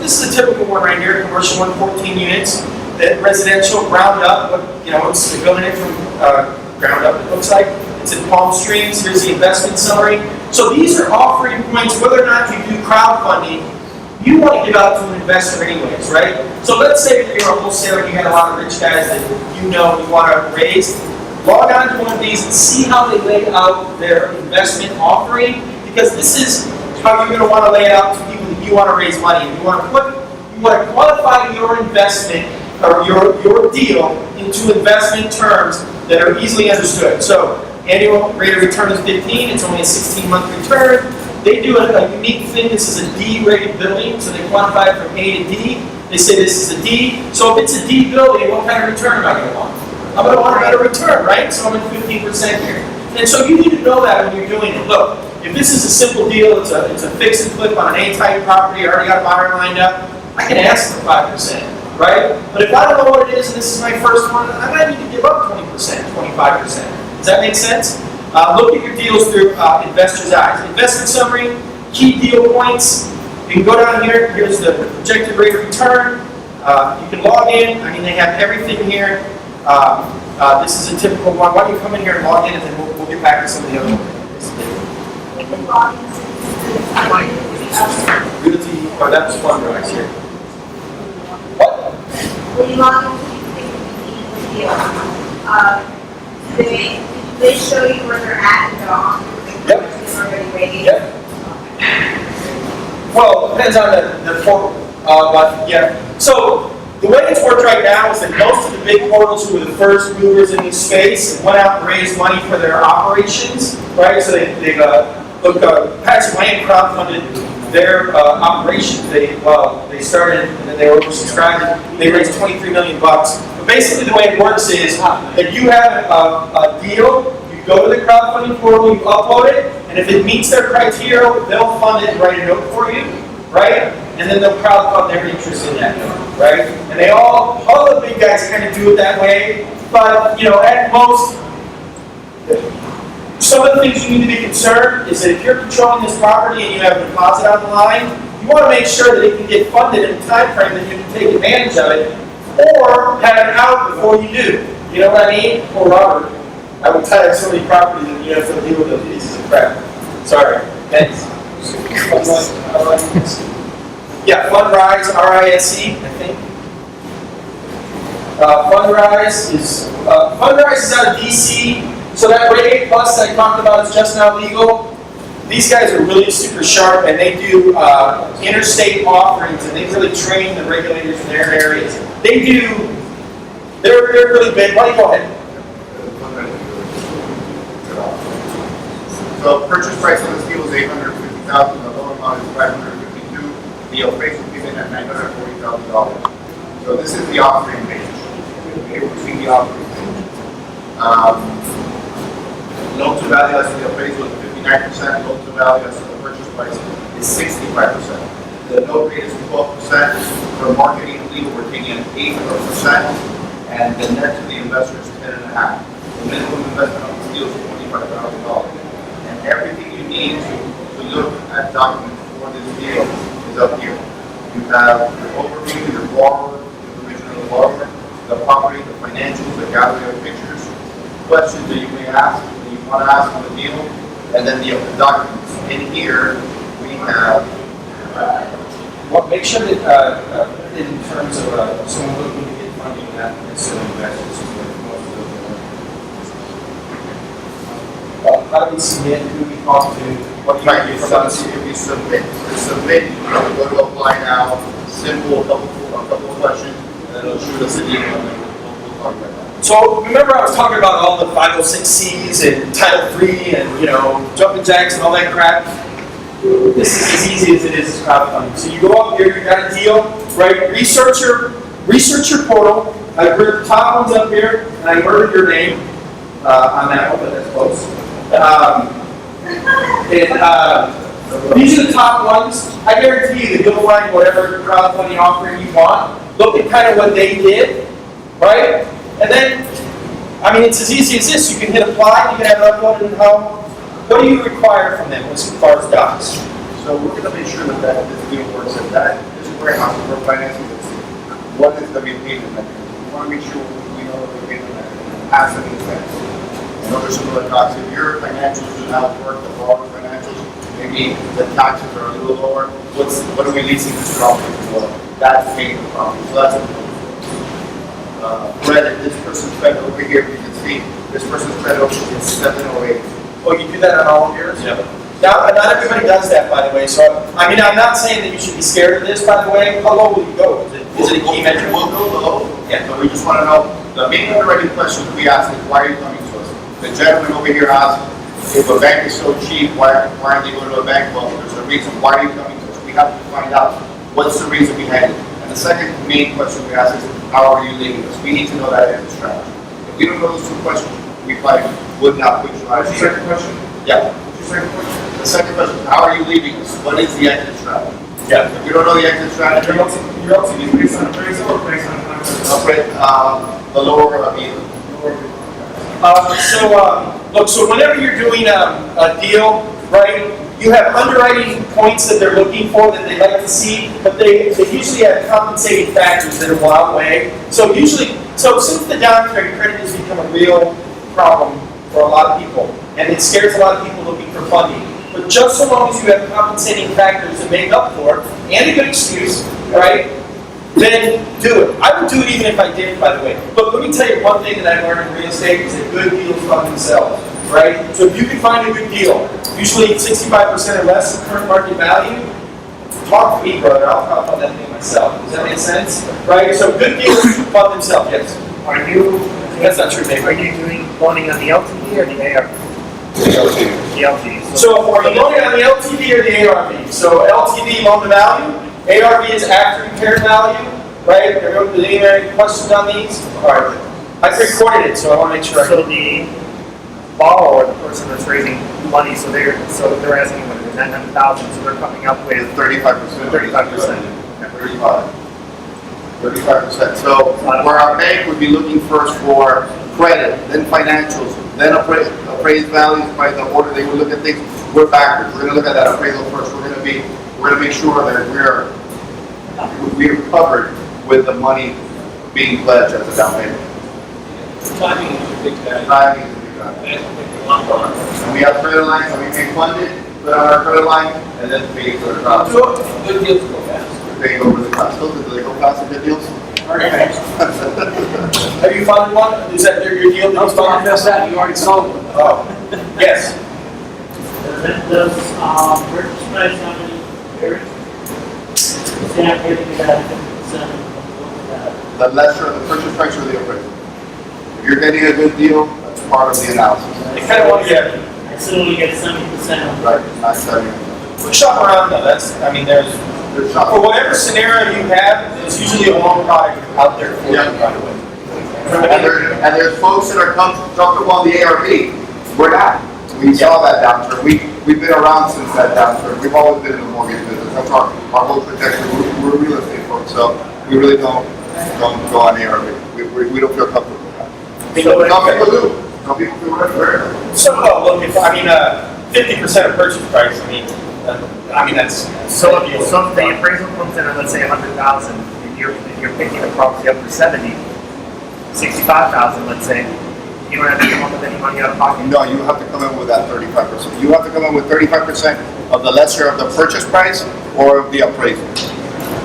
This is a typical one right here, commercial 114 units, that residential ground up, it's building it from ground up, it looks like. It's in Palm Springs. Here's the investment summary. So these are offering points, whether or not you do crowdfunding, you want to give out to an investor anyways, right? So let's say that you're a wholesaler and you had a lot of rich guys that you want to raise. Log on to one of these and see how they lay out their investment offering, because this is how you're going to want to lay it out to people that you want to raise money. You want to qualify your investment or your deal into investment terms that are easily understood. So annual rate of return is 15. It's only a 16-month return. They do a unique thing. This is a D-rated building, so they quantify it from A to D. They say this is a D. So if it's a D building, what kind of return am I going to want? I'm going to want a better return, right? So I'm at 15% here. And so you need to know that when you're doing it. Look, if this is a simple deal, it's a fix and flip on an A-type property, I already got a buyer lined up, I can ask for 5%, right? But if I don't know what it is and this is my first one, I might need to give up 20%, 25%. Does that make sense? Look at your deals through investors' eyes. Investment summary, key deal points. You can go down here. Here's the projected rate of return. You can log in. I mean, they have everything here. This is a typical one. Why don't you come in here and log in, and then we'll get back to some of the other ones. Realty, oh, that was Fundrise here. What? When you log into the deal, they show you where they're at and on. Yep. Already ready. Yep. Well, depends on the portal, but yeah. So the way it's worked right now is that most of the big portals who were the first movers in this space went out and raised money for their operations, right? So they've Patch Land crowdfunded their operations. They started and then they were oversubscribed. They raised $23 million. But basically, the way it works is that you have a deal. You go to the crowdfunding portal, you upload it, and if it meets their criteria, they'll fund it and write a note for you, right? And then they'll crowdfund their interest in that note, right? And all the big guys kind of do it that way. But at most, some of the things you need to be concerned is that if you're controlling this property and you have a deposit on the line, you want to make sure that it can get funded in a time frame that you can take advantage of it, or have it out before you do. You know what I mean? Or Robert, I will tell you so many properties that you have to deal with those pieces of crap. Sorry. Thanks. Yeah, Fundrise, R-I-S-E, I think. Fundrise is out of DC. So that Rate Plus I talked about is just now legal. These guys are really super sharp, and they do interstate offerings, and they really train the regulators in their areas. They're really big. Why don't you go ahead? So purchase price on this deal is $850,000. The loan amount is $552,000. The appraisal came in at $940,000. So this is the offering page. Here we see the offering page. Loan to value as to the appraisal is 59%. Loan to value as to the purchase price is 65%. The note rate is 12%. For marketing and legal, we're taking an 8%, and the net to the investor is 10.5%. The minimum investment on this deal is $25,000. And everything you need to look at documents for this deal is up here. You have your overview, your borrower, information of the borrower, the property, the financials, the gallery of pictures, questions that you may ask, that you want to ask on the deal, and then the documents. In here, we have. Make sure that in terms of someone looking to get funding, not necessarily investors. How do we submit? Who do we talk to? What do you do from us? If you submit, go to apply now. Simple, a couple of questions, and then it'll shoot us an email, and then we'll talk about that. So remember, I was talking about all the 506Cs and Title III and jumping jacks and all that crap. This is as easy as it is crowdfunding. So you go up here, you got a deal, right? Research your portal. I put the top ones up here, and I murdered your name. on that one, but that's close. These are the top ones. I guarantee you that you'll find whatever crowdfunding offering you want. Look at kind of what they did, right? And then, I mean, it's as easy as this. You can hit apply, you can have it uploaded at home. What do you require from them as far as docs? So we're gonna make sure that this deal works, and that this warehouse we're financing, what is the repayment mechanism? We wanna make sure we know what the repayment mechanism has any sense. I know there's some other talks, if your financials do not work, the borrower financials, maybe the taxes are a little lower, what are we leasing this property for? That's paying the property, so that's credit, this person's credit over here, you can see, this person's credit over here is 708. Oh, you do that on all of yours? Yeah. Not everybody does that, by the way, so, I mean, I'm not saying that you should be scared of this, by the way. How low will you go? Is it a key metric? We'll go low. Yeah. So we just want to know, the main underwriting questions we ask is, why are you coming to us? The gentleman over here asked, if a bank is so cheap, why aren't they going to a bank? Well, there's a reason, why are you coming to us? We have to find out, what's the reason behind it? And the second main question we ask is, how are you leaving us? We need to know that exit strategy. If we don't know those two questions, we probably would not put you on. What's your second question? Yeah. What's your second question? The second question, how are you leaving us? What is the exit strategy? Yeah. If you don't know the exit strategy, Your LTV is based on appraisal or based on contract? the lower of either. Look, so whenever you're doing a deal, right, you have underwriting points that they're looking for that they like to see, but they usually have compensating factors that are a while away. So since the downturn, credit has become a real problem for a lot of people, and it scares a lot of people looking for funding. But just so long as you have compensating factors to make up for it, and a good excuse, right, then do it. I would do it even if I didn't, by the way. But let me tell you one thing that I learned in real estate is that good deals fund themselves, right? So if you can find a good deal, usually 65% or less of current market value, talk to me, brother. I'll talk about that thing myself. Does that make sense? Right? So good deals fund themselves, yes. Are you, That's not true, Dave. are you wanting on the LTV or the ARV? The LTV. So are you looking at the LTV or the ARV? So LTV, loan to value. ARV is after impaired value, right? Any questions on these? All right. I recorded it, so I want to make sure. So the borrower, the person that's raising money, so they're asking what is it, 900,000, so they're coming up with 35%. 35%. 35%. So where our bank would be looking first for credit, then financials, then appraised values by the order they would look at things, we're backwards. We're going to look at that appraisal first. We're going to make sure that we're covered with the money being pledged as a down payment. Timing is a big factor. Timing is a big factor. And we have credit lines, and we can fund it, put on our credit line, and then pay for the cost. Good deals go fast. Pay over the cost. Do they go fast in good deals? Have you funded one? Is that your deal that you funded? That's that, you already sold it. Oh, yes. Does, purchase price have any bearing? Staff giving you that 50%? The lesser the purchase price or the appraisal. If you're getting a good deal, that's part of the analysis. They kind of want to get, I assume you get 70%. Right, not 70. we shop around though. There's For not. whatever scenario you have, there's usually a long product out there for you, Yeah. by the way. And there's folks that are comfortable on the ARV. We're not. We saw that downturn. We've been around since that downturn. We've always been in the mortgage business. That's our whole trajectory. We're real estate folks, so we really don't go on ARV. We don't feel comfortable with that. Some people do. Some people feel whatever. So, look, if, 50% of purchase price, that's. So if the appraisal comes in at, let's say, 100,000, and you're picking the property up for 65,000, let's say, you don't have to come up with any money out of pocket. No, you have to come in with that 35%. You have to come in with 35% of the lesser of the purchase price or of the appraisal.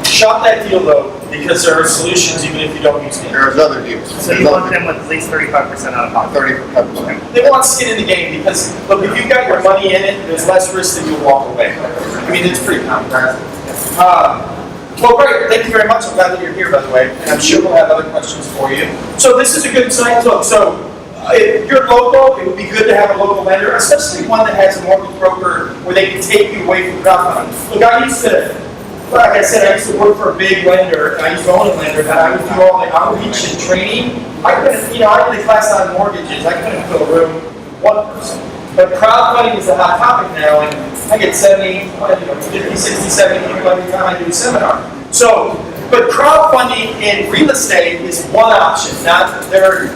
Shop that deal though, because there are solutions even if you don't use it. There's other deals. So you want them with at least 35% out of pocket. 35%. They want skin in the game because, look, if you've got your money in it, there's less risk that you'll walk away. It's pretty common. Well, great. Thank you very much. I'm glad that you're here, by the way. And I'm sure we'll have other questions for you. So this is a good site. Look, so if you're local, it would be good to have a local lender, especially one that has a mortgage broker where they can take you away from crowdfunding. Look, I used to Like I said, I used to work for a big lender, and I used to own a lender, but I would do all the outreach and training. I couldn't, I did a class on mortgages, I couldn't fill a room with one person. But crowdfunding is a hot topic now, and I get 70, 50, 60, 70 people every time I do a seminar. So, but crowdfunding in real estate is one option, not there.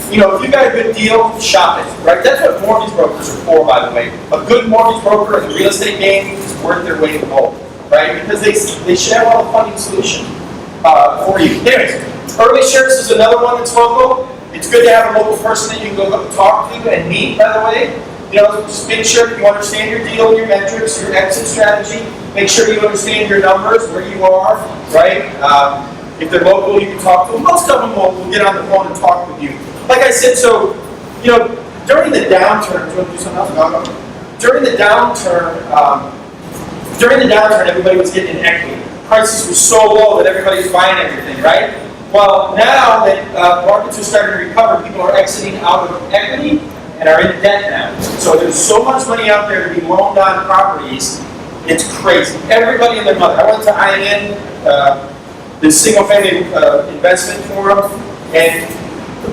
If you got a good deal, shop it, right? That's what mortgage brokers are for, by the way. A good mortgage broker in the real estate game is worth their weight in gold, right? Because they should have all the funding solution for you. Anyways, early shares is another one that's local. It's good to have a local person that you can go talk to and meet, by the way. Just make sure that you understand your deal, your metrics, your exit strategy. Make sure you understand your numbers, where you are, right? If they're local, you can talk to them. Most of them will get on the phone and talk with you. Like I said, so, during the downturn, do you want to do something else? No. During the downturn, everybody was getting an equity. Prices were so low that everybody was buying everything, right? Well, now that markets are starting to recover, people are exiting out of equity and are in debt now. So there's so much money out there to be loaned on properties, it's crazy. Everybody and their mother. I went to INN, the single family investment forum, and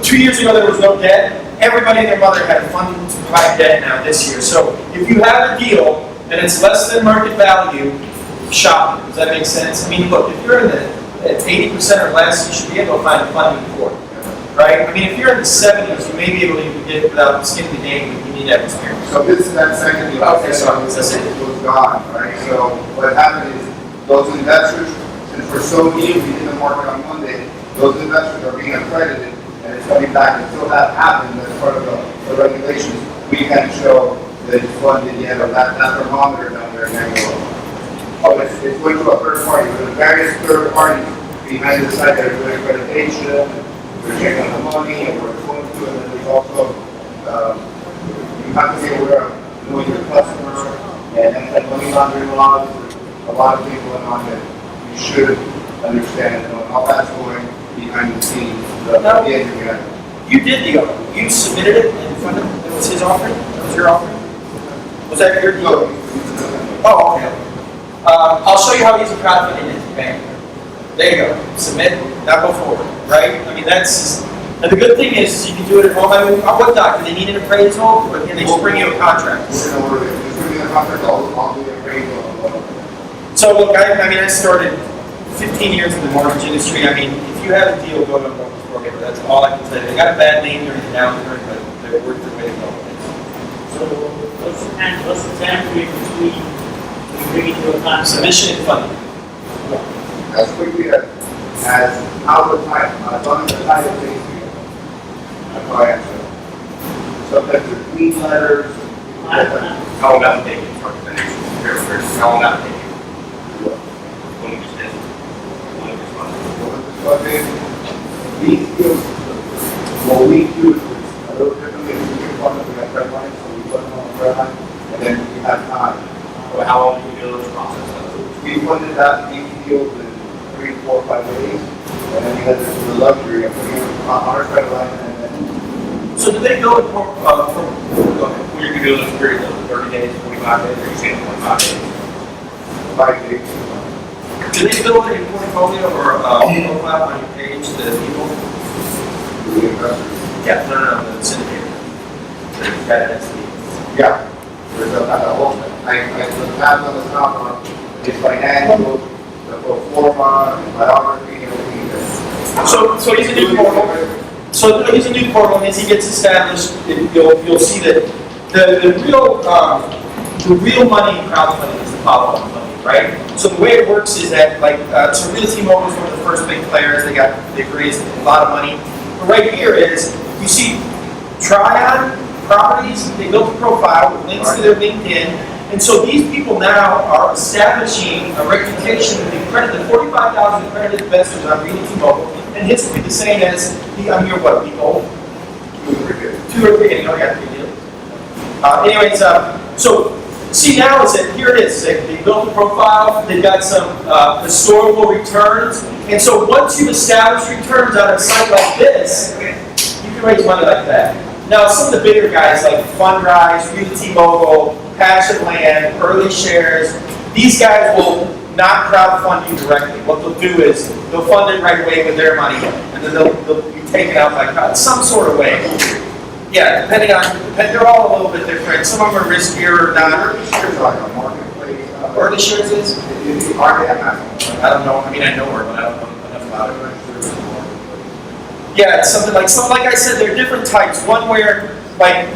2 years ago there was no debt. Everybody and their mother had funding to buy debt now this year. So if you have a deal and it's less than market value, shop it. Does that make sense? I mean, look, if you're in at 80% or less, you should be able to find funding for it. Right? I mean, if you're in the 70s, you may be able to even get it without skin in the game, but you need that experience. So this is that second deal. Okay, sorry. It was gone, right? So what happened is those investors, since we're so new in the market on Monday, those investors are being accredited and it's coming back. Until that happens, as part of the regulations, we can show that it's funded yet, or that thermometer down there can go. Oh, it's going to a third party. There's various third parties behind the site that are doing accreditation. We're checking on the money and we're going to, and then there's also, you have to be aware of knowing your customer and money laundering laws. There's a lot of people in on that you should understand and how that's going behind the scenes. You did the offering. You submitted it in front of him. That was his offering? That was your offering? Was that your deal? Oh, okay. I'll show you how easy crowdfunding is. Okay. There you go. Submit, now go forward, right? I mean, and the good thing is you can do it at home. I mean, what doc? Do they need an appraisal, or can they just bring you a contract? We're going to bring you a contract, I'll do the appraisal. So look, I started 15 years in the mortgage industry. I mean, if you have a deal, go to a mortgage broker. That's all I can tell you. They got a bad name during the downturn, but they're worth their weight in gold. So what's the time period between bringing to a contract? Submission and funding. As quickly as how the time, as long as the time it takes to get. That's how I answer. Sometimes there's clean letters. How long that would take you for the next year? How long that would take you? When you just did. When you responded. These deals, what we do is a little differently. We fund them, we have red lines, so we put them on the red line, and then we have time. Well, how long do you do this process? We funded these deals in 3, 4, 5 days, and then we had the luxury of putting it on our credit line, and then. So do they go from When you're going to do this period of 30 days, 45 days, or you saying 25 days? 5 days. do they build a portfolio or a profile on your page, the people? Yeah, no, the syndicator. Yeah. There's a whole, I have on the top, it's financial, the pro forma, biography, everything. So he's a new portal. So he's a new portal, and as he gets established, you'll see that the real money in crowdfunding is the follow-up money, right? So the way it works is that, so Realty Mobile is one of the first big players. They've raised a lot of money. But right here is, you see Tryon Properties, they built a profile with links to their LinkedIn, and so these people now are establishing a reputation with the 45,000 accredited investors on Realty Mobile, and his will be the same as I'm your what, people? 2 or 3, I got 3 deals. Anyways, so see now is that here it is. They built a profile, they've got some historical returns, and so once you've established returns on a site like this, you can raise money like that. Now some of the bigger guys like Fundrise, Realty Mobile, Passion Land, Early Shares, these guys will not crowdfund you directly. What they'll do is, they'll fund it right away with their money, and then they'll be taken out by some sort of way. Yeah, they're all a little bit different. Some of them are riskier or not. Shares are like a marketplace. Or the shares is, It's hard to have. I don't know, I mean, I know her, but I don't know enough about it. Yeah, it's something like I said, there are different types. One where, like,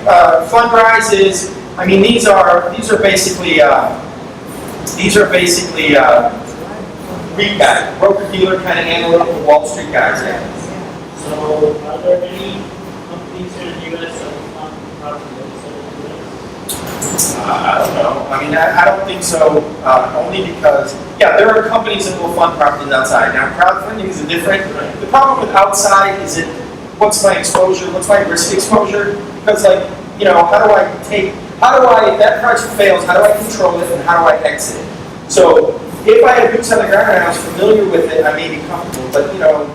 Fundrise is, I mean, these are basically REIT guys, broker-dealer kind of analytical Wall Street guys, yeah. So, are there any companies here in the U.S. that will fund property outside I don't know. I mean, I don't think so, only because, yeah, there are companies that will fund properties outside. Now, crowdfunding is different. The problem with outside is what's my exposure, what's my risk exposure? Because, like, you know, if that project fails, how do I control it and how do I exit it? So, if I had boots on the ground and I was familiar with it, I may be comfortable, but, you know,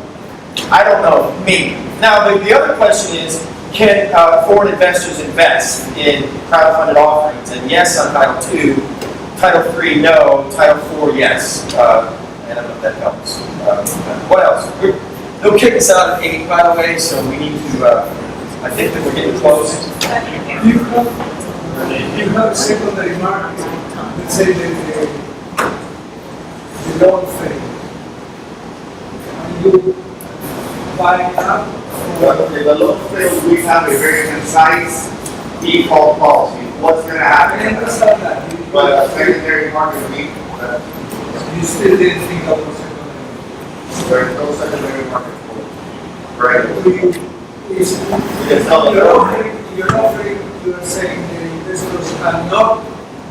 I don't know, maybe. Now, the other question is, can foreign investors invest in crowdfunded offerings? And yes, on Title II. Title III, no. Title IV, yes. I don't know if that helps. What else? They'll kick us out at 8, by the way, so we need to, I think that we're getting close. You have a secondary market, let's say the loan thing. And you buy it up. In the loan field, we have a very concise default policy. What's going to I happen? understand that. But a secondary market, You still didn't think of a secondary. there is no secondary market for right? You're offering, you are saying the investors cannot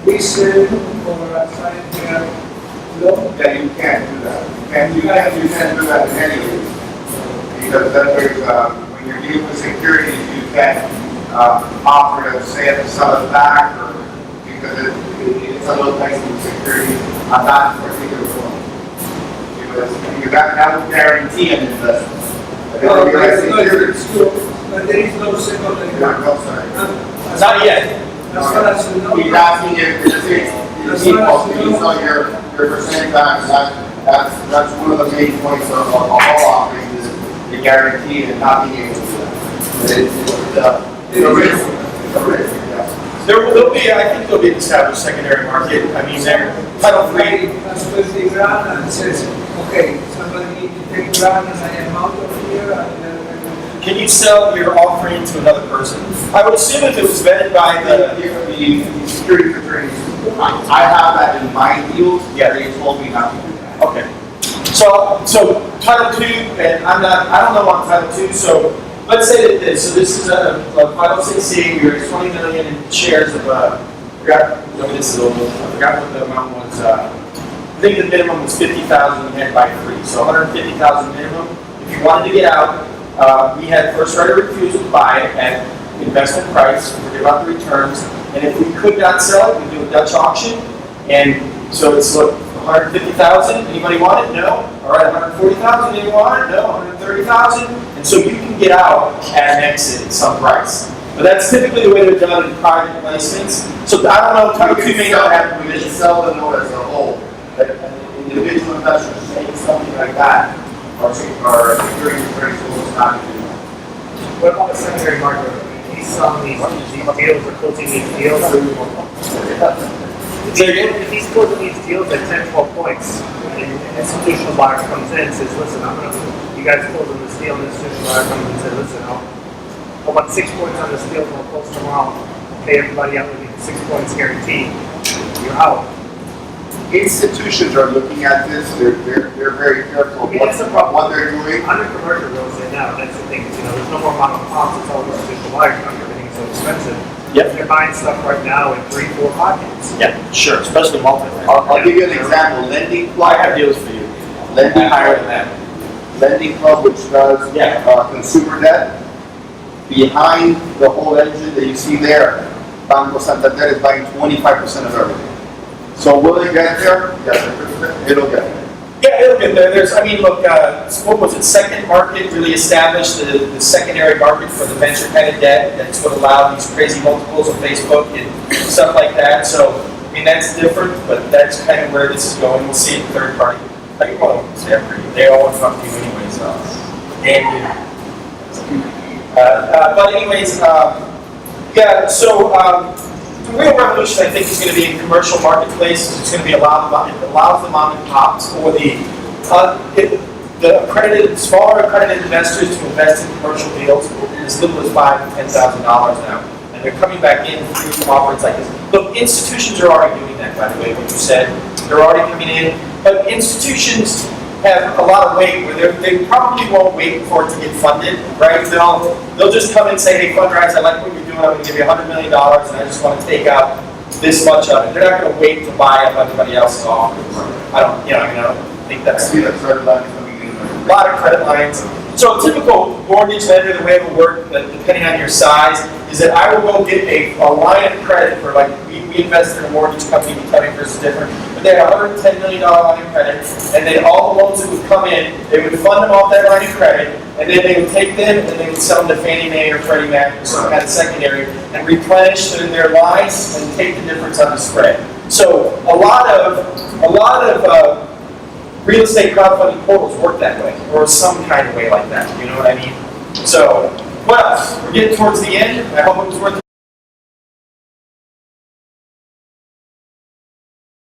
resell or assign their loan. Yeah, you can't do that. You can't do that in any way. Because there's, when you're dealing with securities, you can't offer to sell it back, or because it's a low price of security on that particular loan. Because that would guarantee an investment. But No, if there you're is no secondary market. no, sorry. Not yet. As far as you know. He's asking if it's default, you know your percent back, that's one of the main points of all offerings is the guarantee and not being able to do that. It's a risk. It's a risk, yes. There'll be, I think there'll be an established secondary market. I mean, there, Title III, That's 50 grand and says, okay, somebody need to take grand and I am out of here and can you sell your offering to another person? I would assume if it was vetted by The security attorneys, I have that in my deals, yeah, they told me not to do that. Okay. So Title II, and I don't know on Title II, so let's say that this is a 506C, we raised 20 million in shares of, I forgot what the amount was, I think the minimum was 50,000, we had by free, so 150,000 minimum. If you wanted to get out, we had first right of refusal to buy it at investment price, forget about the returns, and if we could not sell it, we do a Dutch auction, and so it's 150,000, anybody want it? No. All right, 140,000, anybody want it? No. 130,000, and so you can get out at an exit at some price. But that's typically the way they're done in private placements. So I don't know, Title II may not have We didn't sell the note as a whole, but an individual investor saying something like that, our security attorneys will not do that. What about the secondary market? He's selling these deals or closing these deals. If he's closing these deals at 10, 12 points, and an institutional buyer comes in and says, listen, you guys closing this deal, and the institutional buyer comes in and says, listen, I'll want 6 points on this deal, we'll close tomorrow, pay everybody out with 6 points guaranteed, you're out. Institutions are looking at this, they're very careful of what they're doing. I'm in commercial real estate now, and that's the thing, there's no more mom and pops, it's all institutional buyers, everything's so expensive. Yep. They're buying stuff right now in 3, 4, 5 units. Yeah, sure, especially multifamily. I'll give you an example, Lending I Club, have deals for you. Lending Higher than that. Lending Club, which does consumer debt, behind the whole engine that you see there, Banco Santander is buying 25% of everything. So will it get there? Yes, it'll get there. Yeah, it'll get there. What was it? Second Market really established the secondary market for the venture kind of debt. That's what allowed these crazy multiples of Facebook and stuff like that. So, mean, that's different, but that's kind of where this is going. We'll see it in third party. I can call them they all want to talk to you anyways, so. And but anyways, yeah, so the real revolution I think is going to be in commercial marketplaces. It's going to be a lot of the mom and pops or the accredited, smaller accredited investors to invest in commercial deals as little as $5,000 to $10,000 now. And they're coming back in through offerings like this. Look, institutions are already doing that, by the way, what you said. They're already coming in. But institutions have a lot of weight where they probably won't wait for it to get funded, right? They'll just come and say, hey, Fundrise, I like what you're doing. I'm going to give you $100 million, and I just want to take out this much of it. They're not going to wait to buy up everybody else's offers. I don't think that's a lot of credit lines. So a typical mortgage lender, the way it will work, depending on your size, is that I will go get a line of credit for, like, we invested in a mortgage company, Kentucky versus different, but they had a $110 million line of credit, and then all the loans that would come in, they would fund them off that line of credit, and then they would take them and they would sell them to Fannie Mae or Freddie Mac or some kind of secondary and replenish their lines and take the difference on the spread. So a lot of real estate crowdfunding portals work that way, or some kind of way like that. You know what I mean? So, well, we're getting towards the end. I hope it was worth it.